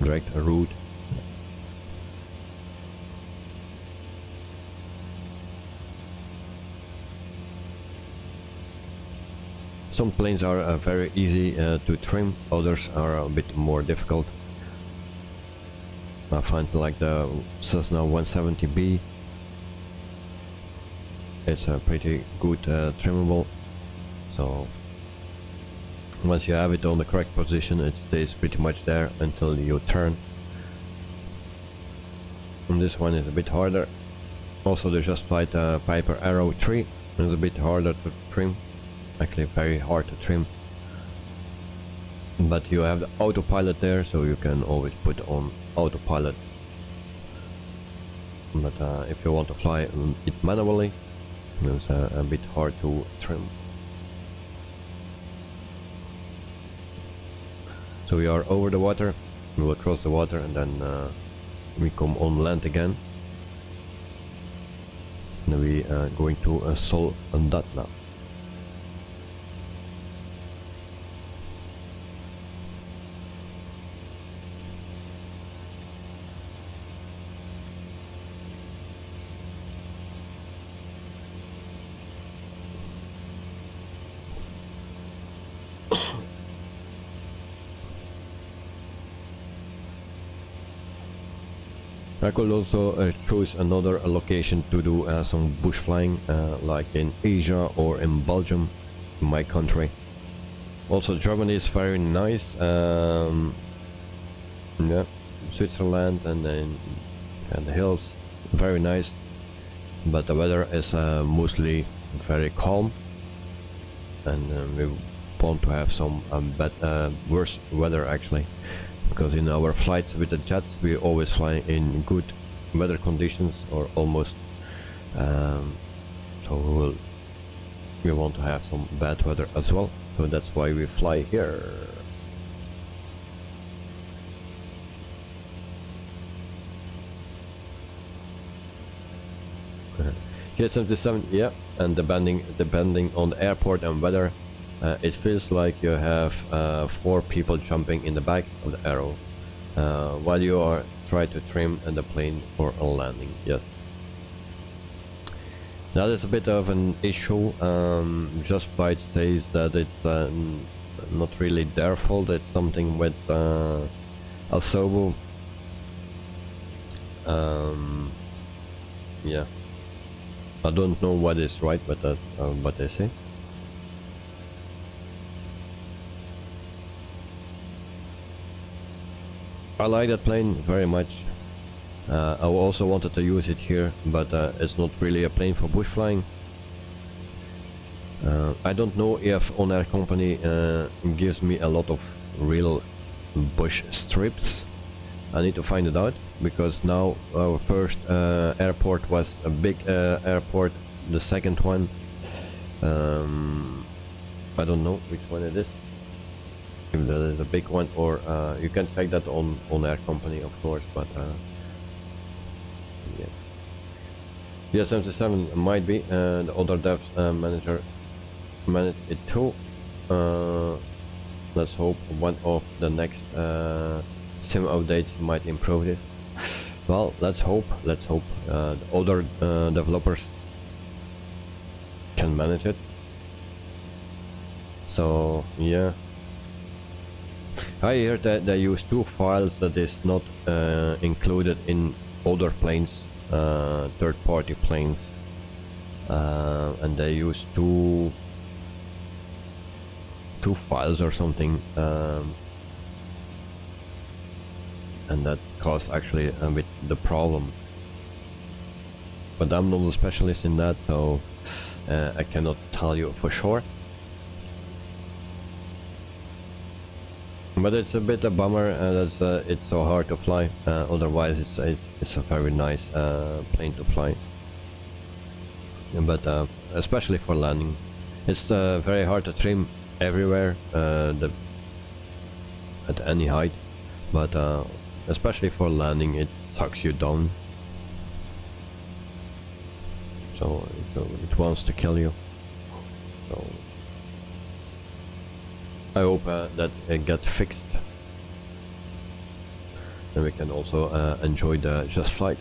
direct route. Some planes are very easy to trim, others are a bit more difficult. I find like the Cessna 170B, it's pretty good trimmable. So once you have it on the correct position, it stays pretty much there until you turn. And this one is a bit harder. Also the Just Flight Piper Arrow 3 is a bit harder to trim. Actually very hard to trim. But you have the autopilot there, so you can always put on autopilot. But if you want to fly it manually, it's a bit hard to trim. So we are over the water, we will cross the water and then we come on land again. And then we are going to Soldotna. I could also choose another location to do some bush flying, like in Asia or in Belgium, in my country. Also Germany is very nice, yeah, Switzerland and then the hills, very nice, but the weather is mostly very calm, and we want to have some worse weather actually, because in our flights with the jets we always fly in good weather conditions, or almost, so we want to have some bad weather as well, so that's why we fly here. K77, yeah, and depending on the airport and weather, it feels like you have 4 people jumping in the back of the arrow while you are trying to trim the plane for a landing. Yes, that is a bit of an issue. Just Flight says that it's not really their fault, it's something with Asobo. Yeah, I don't know what is right, but that's what they say. I like that plane very much. I also wanted to use it here, but it's not really a plane for bush flying. I don't know if ONAIR company gives me a lot of real bush strips. I need to find it out, because now our first airport was a big airport. The second one, I don't know which one it is, if that is a big one, or you can check that on ONAIR company, of course, but yeah. SM7 might be, the other devs manager managed it too. Let's hope one of the next sim updates might improve this. Well, let's hope the other developers can manage it. So yeah, I hear that they use 2 files that is not included in other planes, third-party planes, and they use two files or something, and that caused actually a bit the problem. But I'm not a specialist in that, so I cannot tell you for sure. But it's a bit a bummer that it's so hard to fly. Otherwise, it's a very nice plane to fly. But especially for landing, it's very hard to trim everywhere at any height. But especially for landing, it sucks you down. So it wants to kill you. So I hope that it gets fixed, and we can also enjoy the Just Flight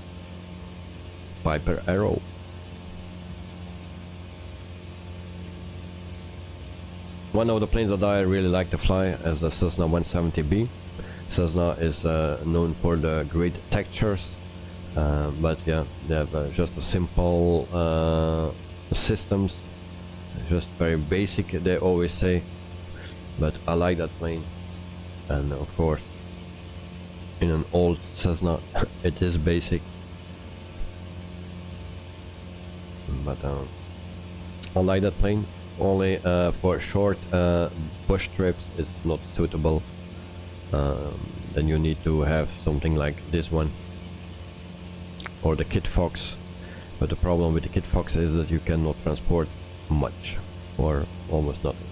Piper Arrow. One of the planes that I really like to fly is the Cessna 170B. Cessna is known for the great textures, but yeah, they have just a simple systems, just very basic, they always say. But I like that plane, and of course in an old Cessna it is basic, but I like that plane. Only for short bush trips it's not suitable. Then you need to have something like this one or the Kit Fox, but the problem with the Kit Fox is that you cannot transport much or almost nothing.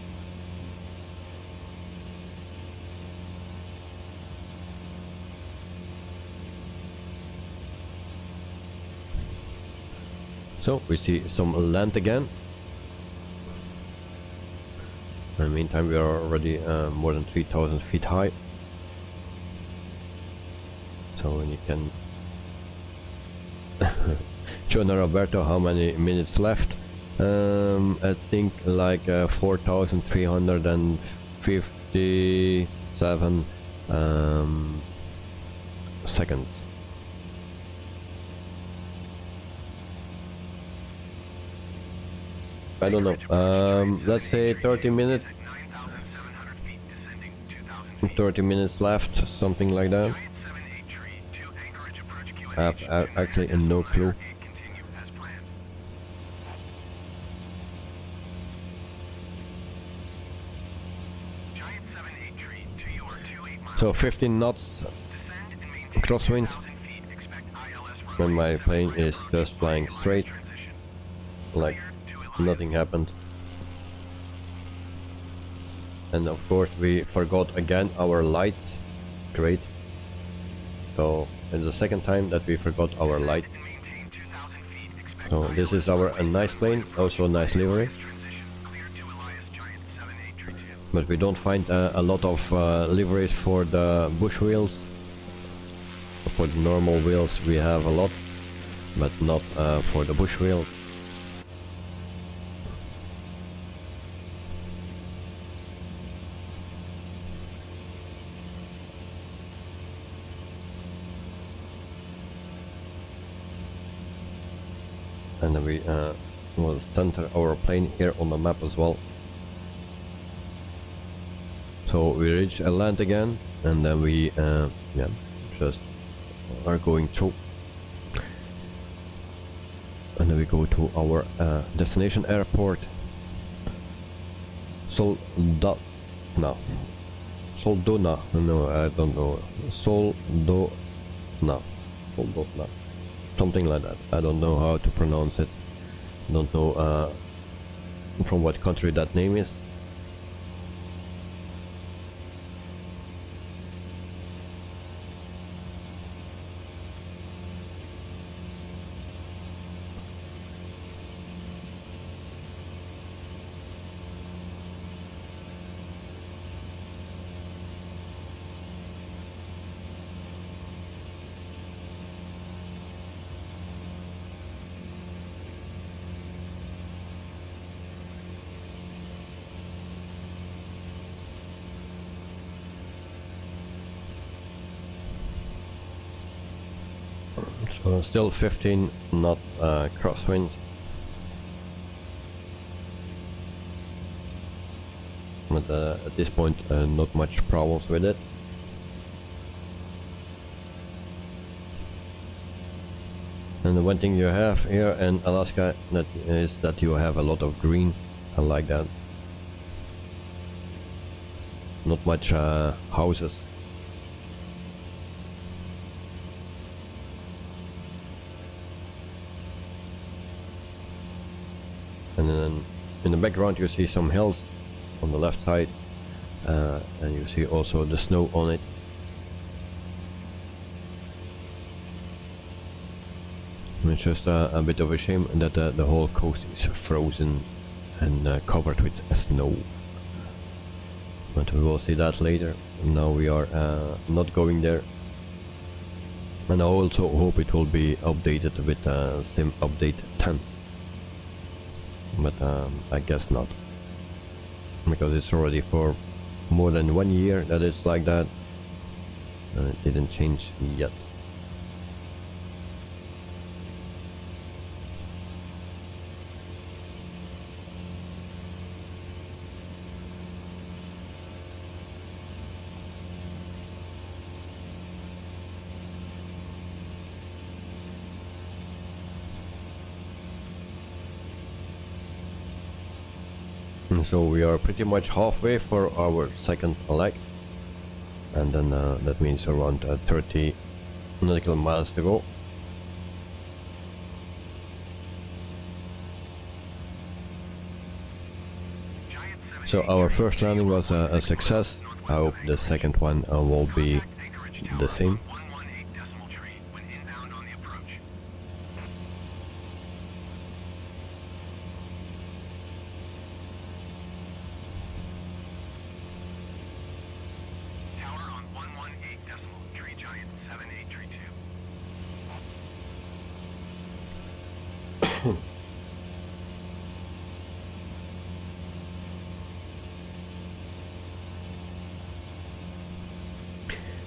So we see some land again. In the meantime, we are already more than 3,000 feet high. So you can John Roberto, how many minutes left? I think like 4,357 seconds. I don't know. Let's say 30 minutes. 9,700 feet, descending 2,000 feet. 30 minutes left, something like that. Giant 7-8 tree to anchorage approach QNH. I have actually no clue. Continue as planned. Giant 7-8 tree to your 28 miles. So 15 knots Descend and maintain crosswind, 2,000 feet. Expect ILS and runway my plane 73 is just flying line straight, transition. like Clear to Elias. nothing happened. And of course we forgot again our lights. Great. So it's the second time that we forgot our lights. And maintain 2,000 feet. Expect So this is our a nice plane, also a nice livery. transition. Clear to Elias. Giant 7-8 tree 2. But we don't find a lot of liveries for the bush wheels. For the normal wheels we have a lot, but not for the bush wheels. And then we will center our plane here on the map as well. So we reach a land again, and then we yeah, just are going through, and then we go to our destination airport. Soldona. Soldona. No, I don't know. Soldona. Soldona. Something like that. I don't know how to pronounce it. Don't know from what country that name is. So still 15 knot crosswind. But at this point not much problems with it. And the one thing you have here in Alaska that is that you have a lot of green. I like that. Not much houses. And then in the background you see some hills on the left side, and you see also the snow on it. It's just a bit of a shame that the whole coast is frozen and covered with snow. But we will see that later. Now we are not going there. And I also hope it will be updated with Sim Update 10. But I guess not, because it's already for more than 1 year that it's like that, and it didn't change yet. So we are pretty much halfway for our second leg, and then that means around 30 nautical miles to go. So our first landing was a success. I hope the second one will be the same.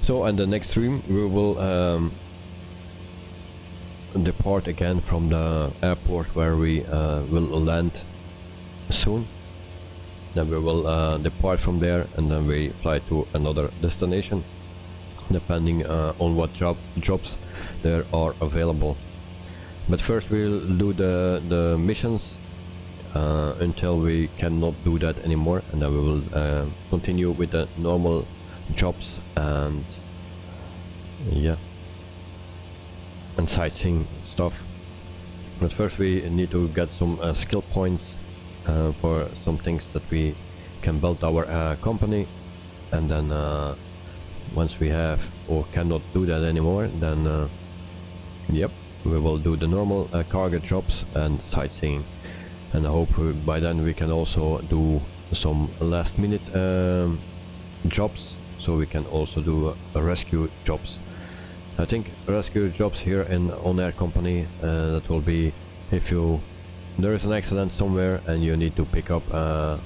So, and the next stream we will depart again from the airport where we will land soon. Then we will depart from there, and then we fly to another destination, depending on what jobs there are available. But first we'll do the missions until we cannot do that anymore, and then we will continue with the normal jobs and yeah, and sightseeing stuff. But first we need to get some skill points for some things that we can build our company, and then once we have or cannot do that anymore, then yep, we will do the normal cargo jobs and sightseeing, and I hope by then we can also do some last minute jobs, so we can also do rescue jobs. I think rescue jobs here in ONAIR company, that will be if there is an accident somewhere and you need to pick up a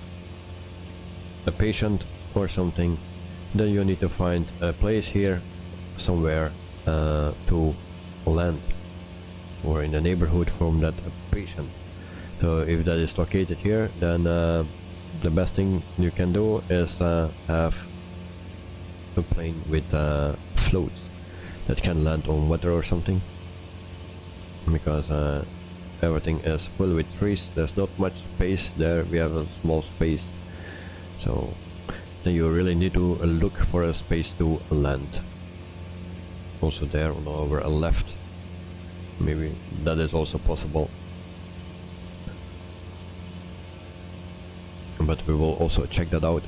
patient or something, then you need to find a place here somewhere to land, or in the neighborhood from that patient. So if that is located here, then the best thing you can do is have a plane with floats that can land on water or something, because everything is full with trees. There's not much space there. We have a small space, so then you really need to look for a space to land. Also there on our left, maybe that is also possible, but we will also check that out.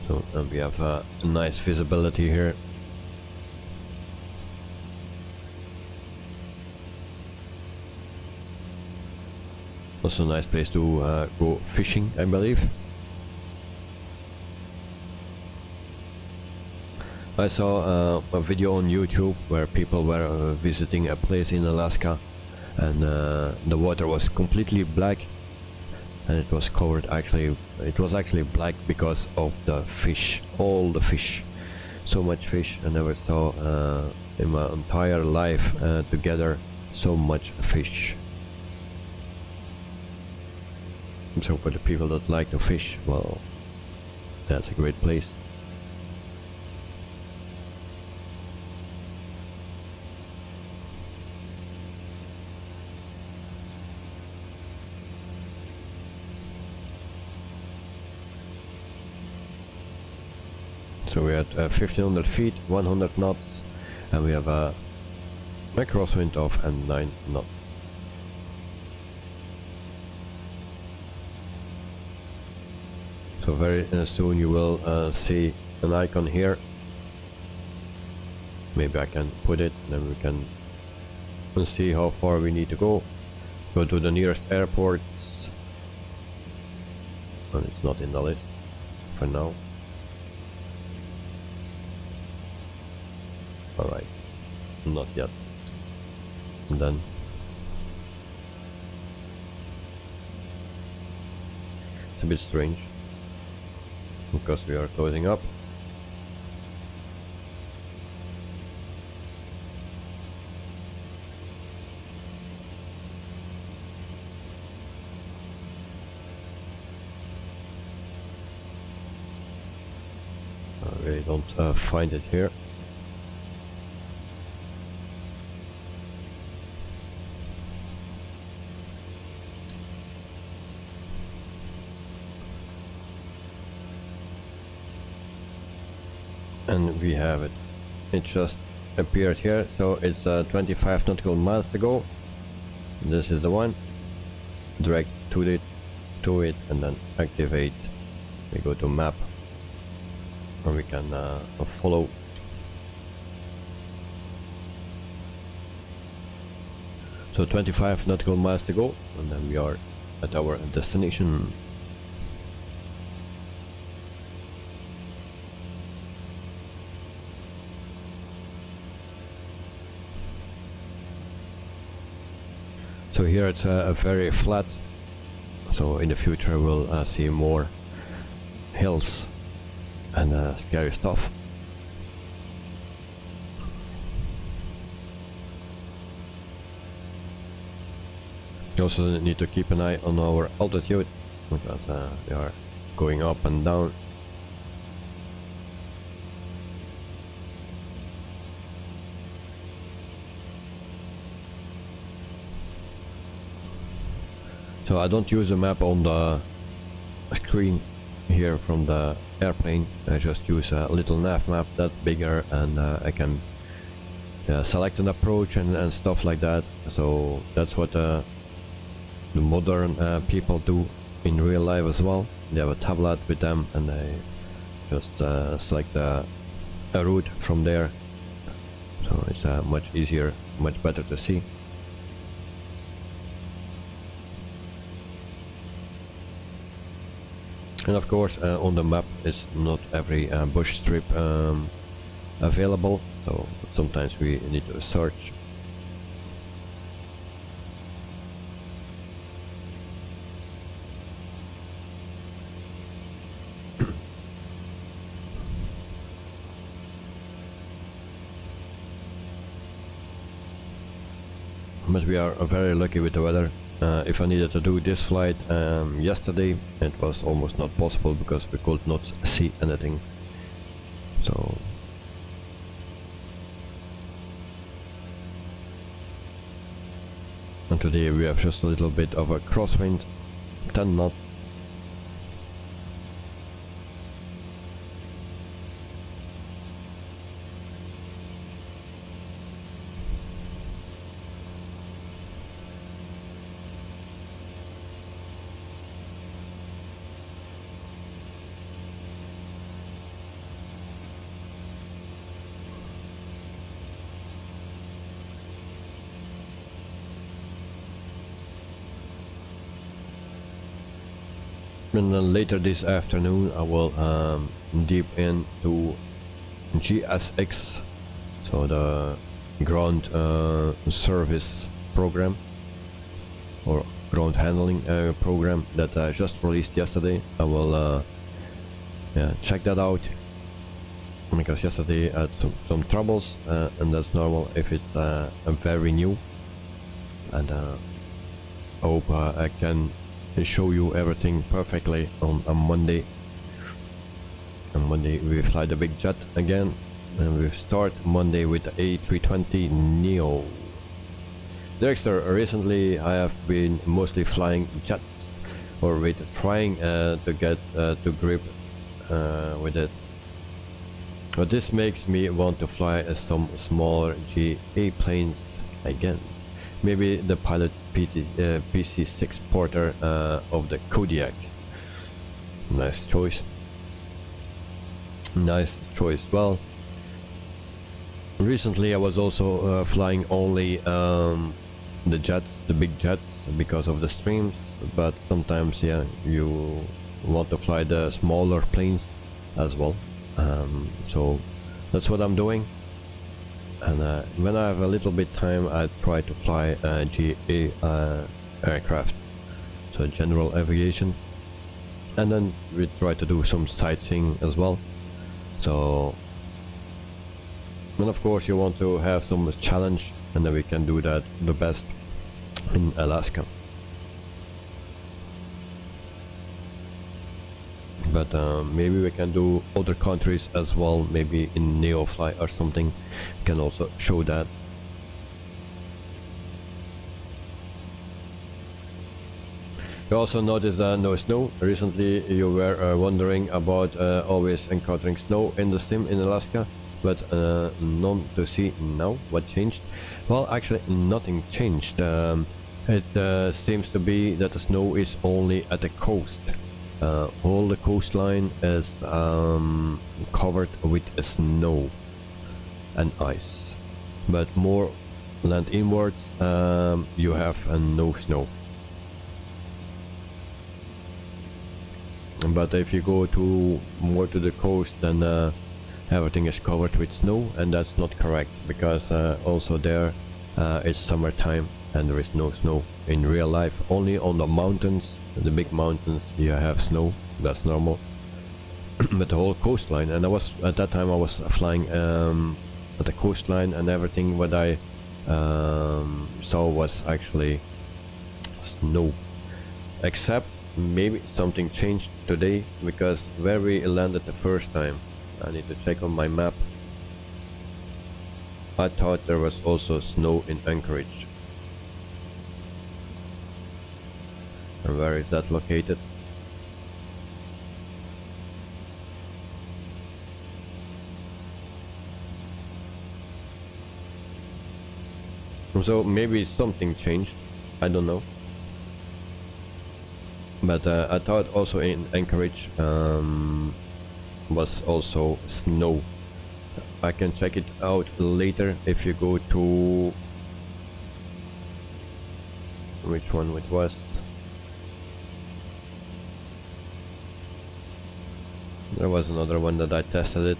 So we have a nice visibility here. Also a nice place to go fishing, I believe. I saw a video on YouTube where people were visiting a place in Alaska, and the water was completely black, and it was covered it was actually black because of the fish, all the fish, so much fish. I never saw in my entire life together so much fish. So for the people that like to fish, well, that's a great place. So we're at 1500 feet, 100 knots, and we have a crosswind of 9 knots. So very soon you will see an icon here. Maybe I can put it, then we can see how far we need to go. Go to the nearest airports. And it's not in the list for now. Alright, not yet. And then it's a bit strange because we are closing up. I really don't find it here. And we have it. It just appeared here, so it's 25 nautical miles to go. This is the one. Drag to it and then activate. We go to map, and we can follow. So 25 nautical miles to go, and then we are at our destination. So here it's very flat, so in the future we'll see more hills and scary stuff. You also need to keep an eye on our altitude because they are going up and down. So I don't use the map on the screen here from the airplane. I just use a little nav map that's bigger, and I can select an approach and stuff like that. So that's what the modern people do in real life as well. They have a tablet with them and they just select a route from there. So it's much easier, much better to see. And of course on the map is not every bush strip available, so sometimes we need to search. But we are very lucky with the weather. If I needed to do this flight yesterday, it was almost not possible because we could not see anything. So and today we have just a little bit of a crosswind, 10 knots. And then later this afternoon I will deep into GSX, so the ground service program or ground handling program that I just released yesterday. I will check that out because yesterday I had some troubles, and that's normal if it's very new, and I hope I can show you everything perfectly on a Monday. On Monday we fly the big jet again, and we start Monday with the A320 Neo. Dexter, recently I have been mostly flying jets, or trying to get to grip with it. But this makes me want to fly some smaller GA planes again. Maybe the pilot PC6 Porter of the Kodiak. Nice choice. Nice choice. Well, recently I was also flying only the jets, the big jets, because of the streams. But sometimes, yeah, you want to fly the smaller planes as well. So that's what I'm doing. And when I have a little bit time, I try to fly GA aircraft, so general aviation, and then we try to do some sightseeing as well. So, and of course you want to have some challenge, and then we can do that the best in Alaska. But maybe we can do other countries as well, maybe in Neofly or something, can also show that. You also noticed no snow. Recently you were wondering about always encountering snow in the sim in Alaska, but none to see now. What changed? Well, actually nothing changed. It seems to be that the snow is only at the coast. All the coastline is covered with snow and ice, but more land inwards you have no snow. But if you go more to the coast, then everything is covered with snow, and that's not correct, because also there it's summertime and there is no snow in real life. Only on the mountains, the big mountains, you have snow. That's normal. But the whole coastline, and at that time I was flying at the coastline, and everything what I saw was actually snow. Except maybe something changed today, because where we landed the first time, I need to check on my map. I thought there was also snow in Anchorage. And where is that located? So maybe something changed, I don't know. But I thought also in Anchorage was also snow. I can check it out later if you go to... which one it was? There was another one that I tested it.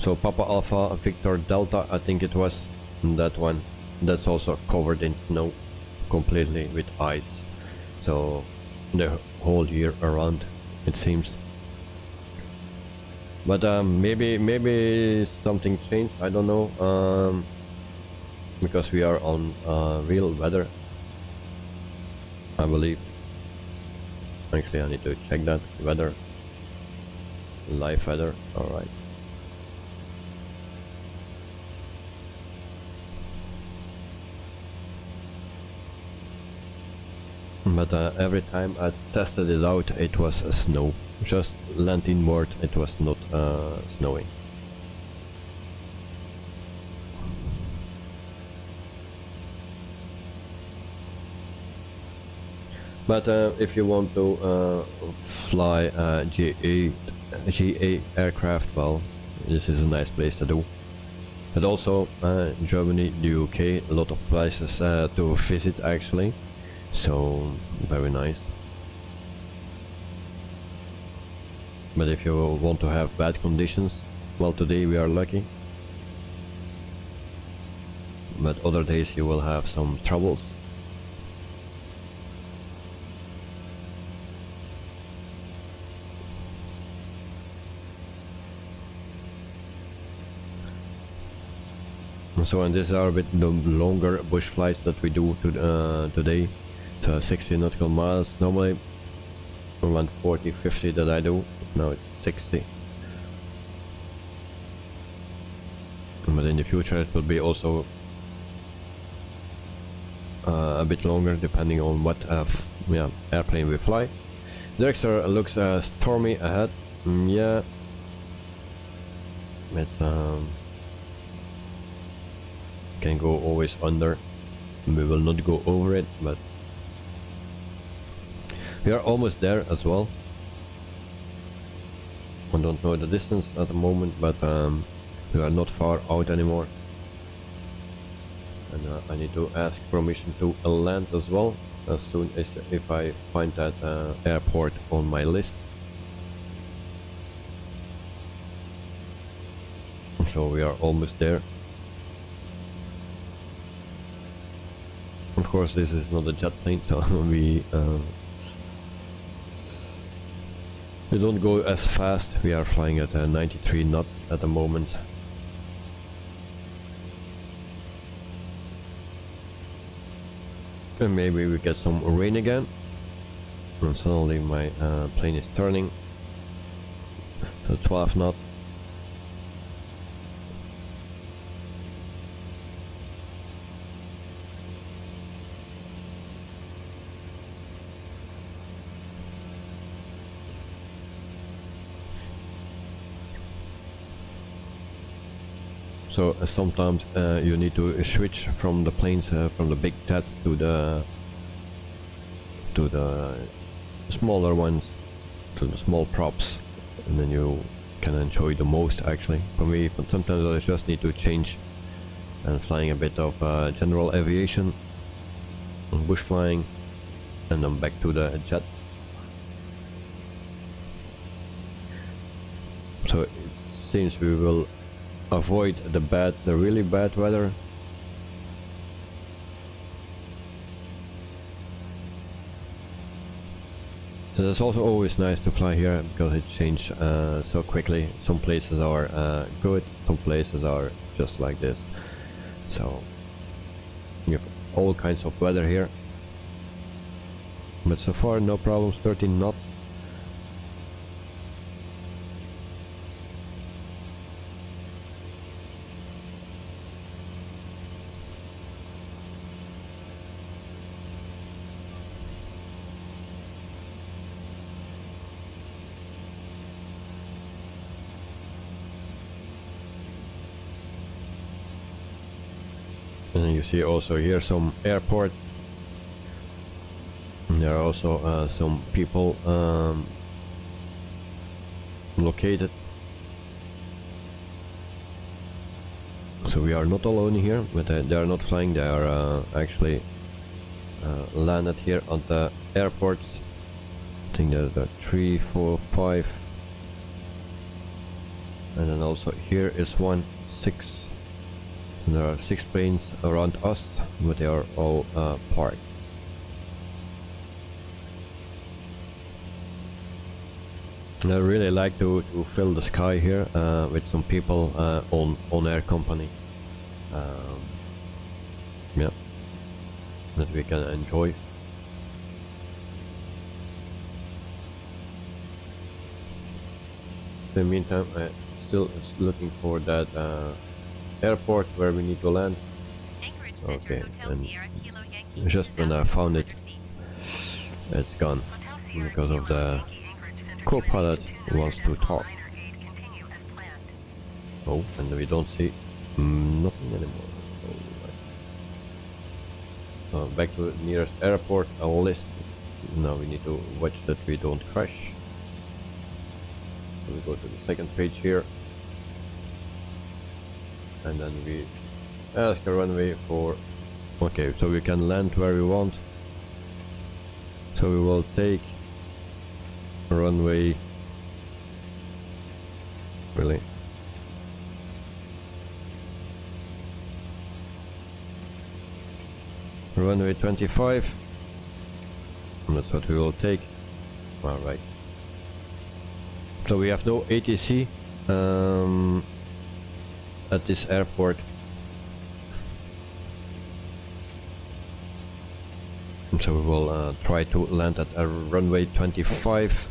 So Papa Alpha Victor Delta, I think it was that one. That's also covered in snow, completely with ice. So the whole year around, it seems. But maybe something changed. I don't know. Because we are on real weather, I believe. Actually, I need to check that weather. Live weather. All right. But every time I tested it out, it was snow. Just land inward, it was not snowing. But if you want to fly GA aircraft, well, this is a nice place to do. But also Germany, the UK, a lot of places to visit actually. So very nice. But if you want to have bad conditions, well, today we are lucky. But other days you will have some troubles. So, and these are a bit the longer bush flights that we do today. So 60 nautical miles normally, around 40-50 that I do. Now it's 60. But in the future it will be also a bit longer, depending on what airplane we fly. Director looks stormy ahead. Yeah, it's can go always under. We will not go over it, but we are almost there as well. I don't know the distance at the moment, but we are not far out anymore. And I need to ask permission to land as well, as soon as if I find that airport on my list. So we are almost there. Of course, this is not a jet plane, so we don't go as fast. We are flying at 93 knots at the moment. And maybe we get some rain again. And suddenly my plane is turning. So 12 knots. So sometimes you need to switch from the planes, from the big jets to the smaller ones, to the small props, and then you can enjoy the most actually. For me, but sometimes I just need to change and flying a bit of general aviation, bush flying, and then back to the jet. So it seems we will avoid the really bad weather. So it's also always nice to fly here because it changes so quickly. Some places are good, some places are just like this. So all kinds of weather here. But so far no problems, 13 knots. And you see also here some airport. And there are also some people located. So we are not alone here, but they are not flying, they are actually landed here at the airports. I think there's 3, 4, 5. And then also here is 1, 6. And there are 6 planes around us, but they are all parked. And I really like to fill the sky here with some people on ONAIR company. Yeah, that we can enjoy. In the meantime, I'm still looking for that airport where we need to land. Okay, and just when I found it, it's gone because of the co-pilot who wants to talk. Oh, and we don't see nothing anymore. So back to the nearest airport, our list. Now we need to watch that we don't crash. So we go to the second page here. And then we ask a runway for... Okay, so we can land where we want. So we will take runway... Really? Runway 25. And that's what we will take. Alright. So we have no ATC at this airport. And so we will try to land at runway 25.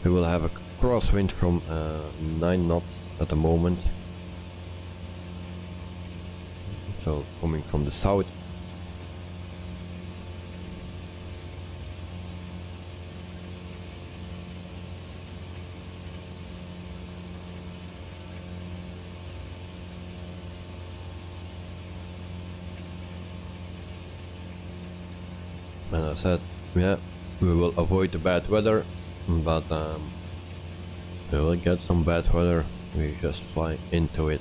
We will have a crosswind from 9 knots at the moment. So coming from the south. And I said, yeah, we will avoid the bad weather, but we will get some bad weather, we just fly into it.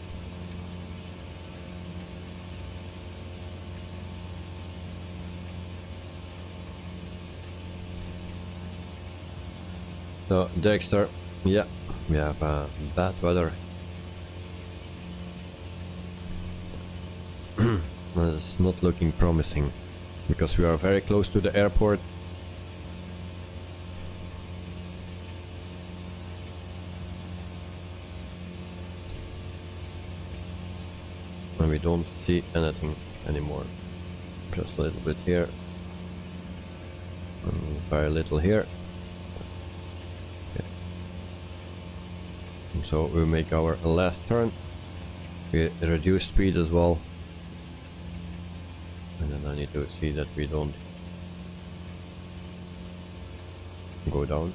So Dexter, yeah, we have bad weather. It's not looking promising, because we are very close to the airport. And we don't see anything anymore. Just a little bit here. And very little here. Okay. And so we make our last turn. We reduce speed as well. And then I need to see that we don't go down.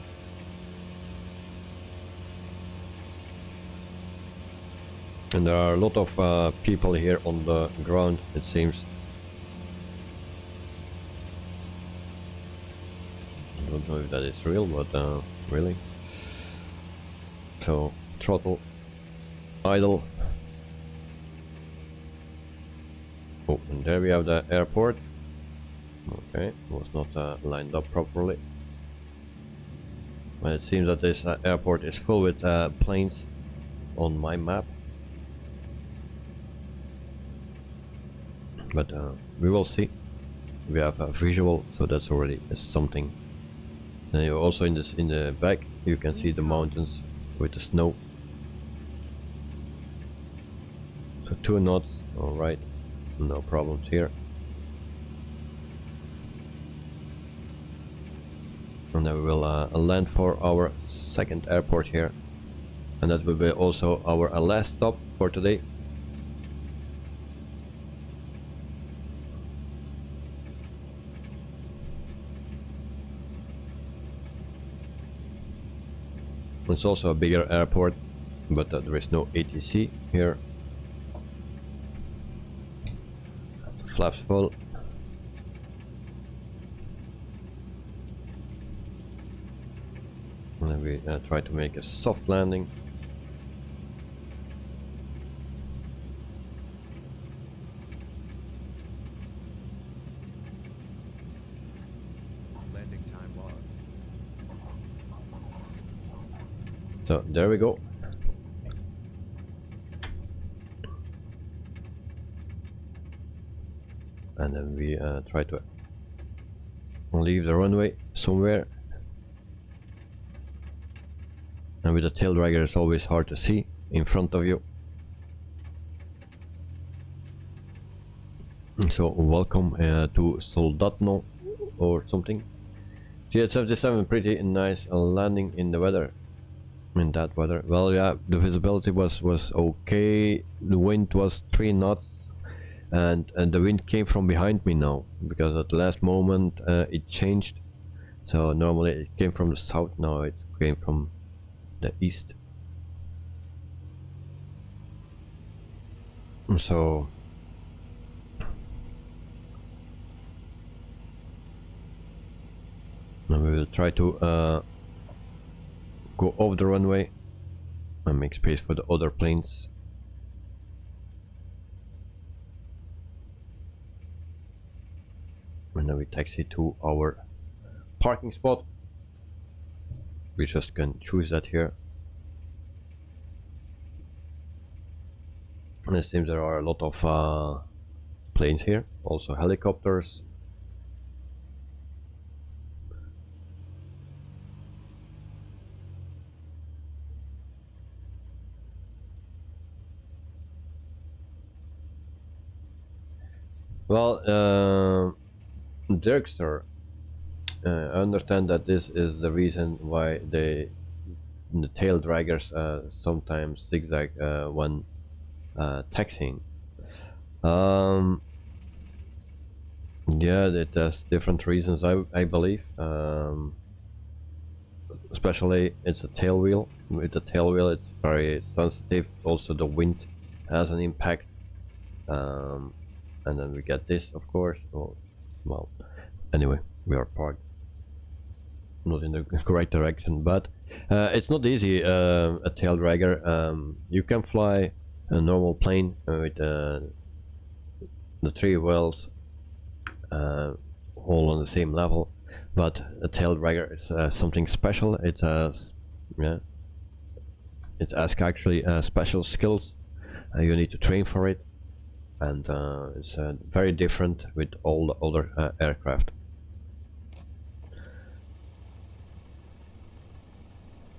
And there are a lot of people here on the ground, it seems. I don't know if that is real, but really. So, throttle, idle. Oh, and there we have the airport. Okay, was not lined up properly. But it seems that this airport is full with planes on my map. But we will see. We have a visual, so that's already something. And you also in the back you can see the mountains with the snow. So 2 knots, alright. No problems here. And then we will land for our second airport here, and that will be also our last stop for today. It's also a bigger airport, but there is no ATC here. Flaps full. And then we try to make a soft landing. Landing time logged. So there we go. And then we try to leave the runway somewhere. And with the tail dragger it's always hard to see in front of you. So welcome to Soldatno or something. GH77 pretty nice landing in the weather. In that weather. Well, yeah, the visibility was okay. The wind was 3 knots. And the wind came from behind me now, because at the last moment it changed. So normally it came from the south, now it came from the east. So now we will try to go off the runway and make space for the other planes. And then we taxi to our parking spot. We just can choose that here. And it seems there are a lot of planes here, also helicopters. Well, Dirkster, I understand that this is the reason why the tail draggers sometimes zigzag when taxiing. Yeah, it has different reasons, I believe. Especially it's a tail wheel. With the tail wheel it's very sensitive. Also the wind has an impact. And then we get this, of course. Well, anyway, we are parked not in the correct direction, but it's not easy. A tail dragger. You can fly a normal plane with the 3 wheels all on the same level, but a tail dragger is something special. It has, yeah, it asks actually special skills. You need to train for it. And it's very different with all the other aircraft.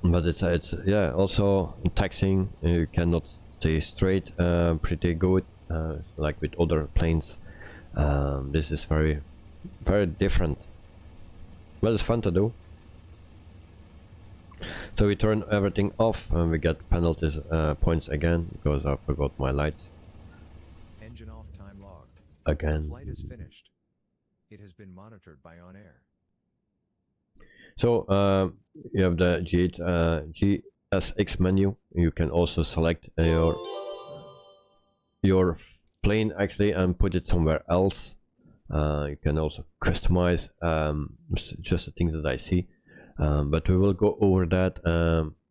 But it's yeah, also in taxiing you cannot stay straight pretty good like with other planes. This is very different, but it's fun to do. So we turn everything off and we get penalties points again because I forgot my lights. Engine off time logged. Again. Flight is finished. It has been monitored by ONAIR. So you have the GSX menu. You can also select your plane actually and put it somewhere else. You can also customize just the things that I see, but we will go over that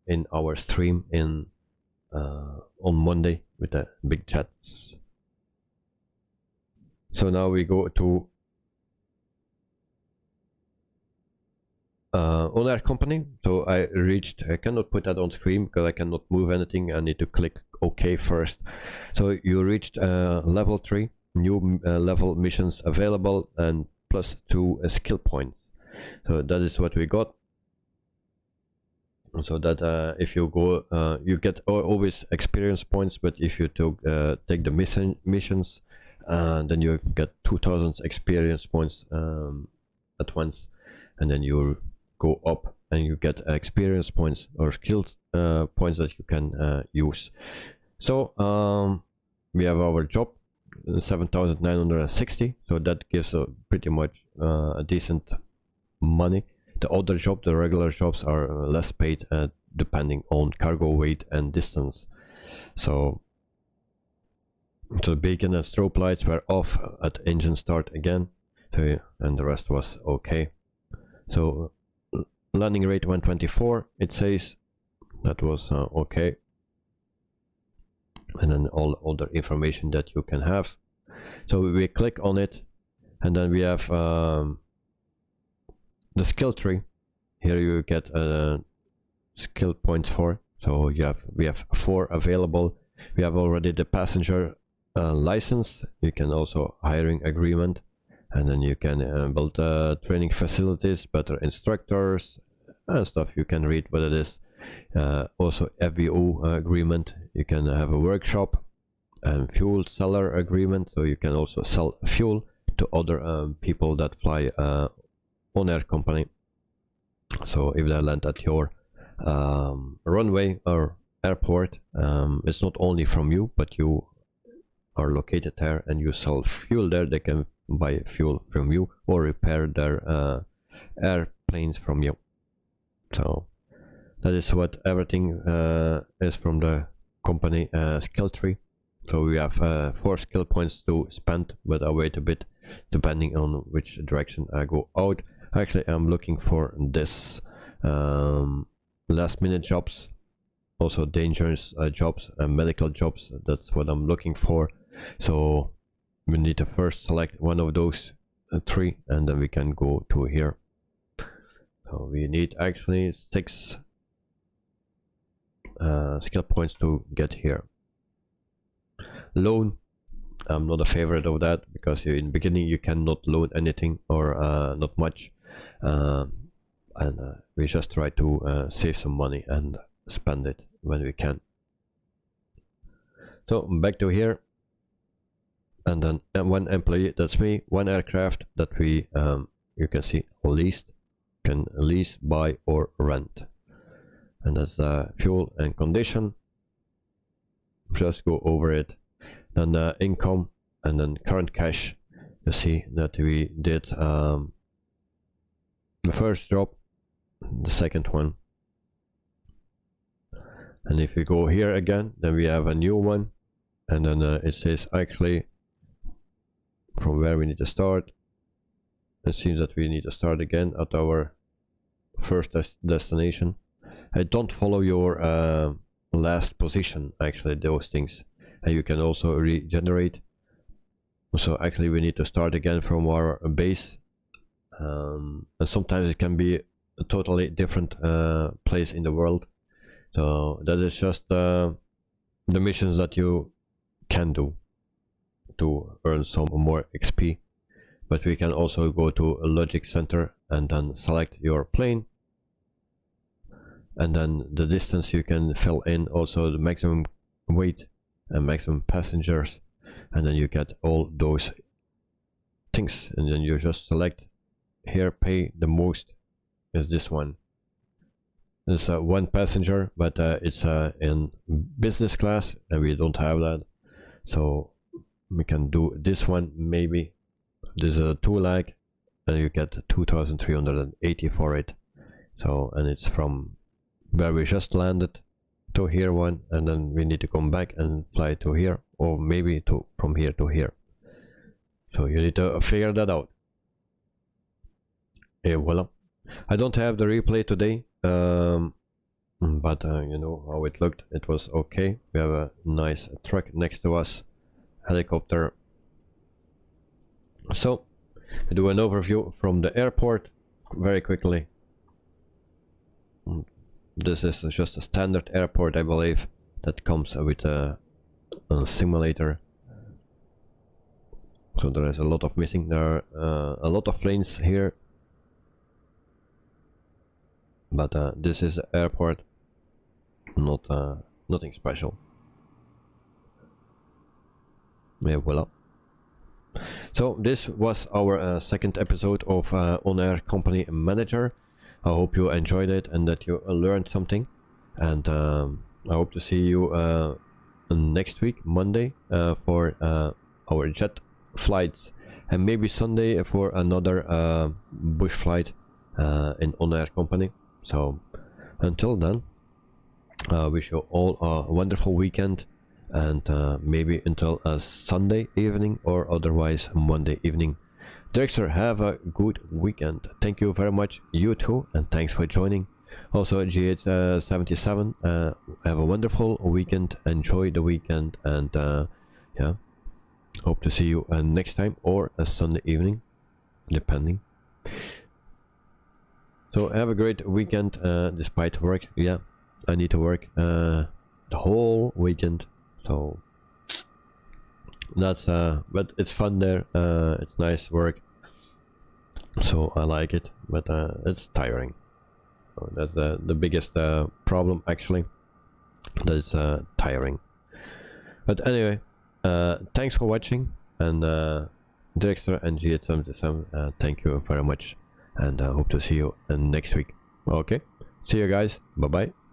in our stream on Monday with the big chats. So now we go to ONAIR company. So I cannot put that on screen because I cannot move anything. I need to click OK first. So you reached level 3, new level missions available, and +2 skill points. So that is what we got. So that if you go, you get always experience points, but if you take the missions, then you get 2000 experience points at once, and then you go up, and you get experience points or skill points that you can use. So we have our job, 7,960, so that gives pretty much a decent money. The other job, the regular jobs, are less paid depending on cargo weight and distance. So the beacon and strobe lights were off at engine start again, so, and the rest was okay. So landing rate 124, it says that was okay, and then all other information that you can have. So we click on it, and then we have the skill tree. Here you get skill points for. So we have 4 available. We have already the passenger license. You can also hiring agreement, and then you can build training facilities, better instructors and stuff. You can read what it is. Also FVO agreement. You can have a workshop and fuel seller agreement, so you can also sell fuel to other people that fly ONAIR company. So if they land at your runway or airport, it's not only from you, but you are located there and you sell fuel there. They can buy fuel from you or repair their airplanes from you. So that is what everything is from the company skill tree. So we have 4 skill points to spend, but I'll wait a bit depending on which direction I go out. Actually, I'm looking for this last minute jobs, also dangerous jobs and medical jobs. That's what I'm looking for. So we need to first select one of those 3, and then we can go to here. So we need actually 6 skill points to get here. Loan, I'm not a favorite of that, because in the beginning you cannot loan anything or not much, and we just try to save some money and spend it when we can. So back to here, and then 1 employee, that's me, 1 aircraft that we you can see leased, can lease, buy or rent, and that's fuel and condition. Just go over it. Then income, and then current cash. You see that we did the first job, the second one, and if we go here again, then we have a new one, and then it says actually from where we need to start. It seems that we need to start again at our first destination. I don't follow your last position, actually, those things. And you can also regenerate. So actually we need to start again from our base, and sometimes it can be a totally different place in the world. So that is just the missions that you can do to earn some more XP. But we can also go to a logic center and then select your plane, and then the distance you can fill in, also the maximum weight and maximum passengers, and then you get all those things, and then you just select here. Pay the most is this one. It's 1 passenger, but it's in business class, and we don't have that, so we can do this one. Maybe there's a 2 lag, and you get 2,380 for it. So, and it's from where we just landed to here one, and then we need to come back and fly to here, or maybe to from here to here. So you need to figure that out. And voila. I don't have the replay today, but you know how it looked. It was okay. We have a nice truck next to us, helicopter. So we do an overview from the airport very quickly. This is just a standard airport, I believe, that comes with a simulator. So there is a lot of missing. There are a lot of planes here, but this is the airport, not nothing special. Yeah, voila. So this was our second episode of ONAIR Company Manager. I hope you enjoyed it and that you learned something, and I hope to see you next week, Monday, for our jet flights, and maybe Sunday for another bush flight in ONAIR company. So until then, wish you all a wonderful weekend, and maybe until a Sunday evening or otherwise Monday evening. Drexler, have a good weekend. Thank you very much, you too, and thanks for joining. Also, GH77, have a wonderful weekend, enjoy the weekend, and yeah, hope to see you next time or a Sunday evening, depending. So have a great weekend despite work. Yeah, I need to work the whole weekend, so that's but it's fun there. It's nice work, so I like it, but it's tiring. So that's the biggest problem, actually. That's tiring. But anyway, thanks for watching, and Drexler and GH77, thank you very much, and hope to see you next week. Okay, see you guys, bye bye.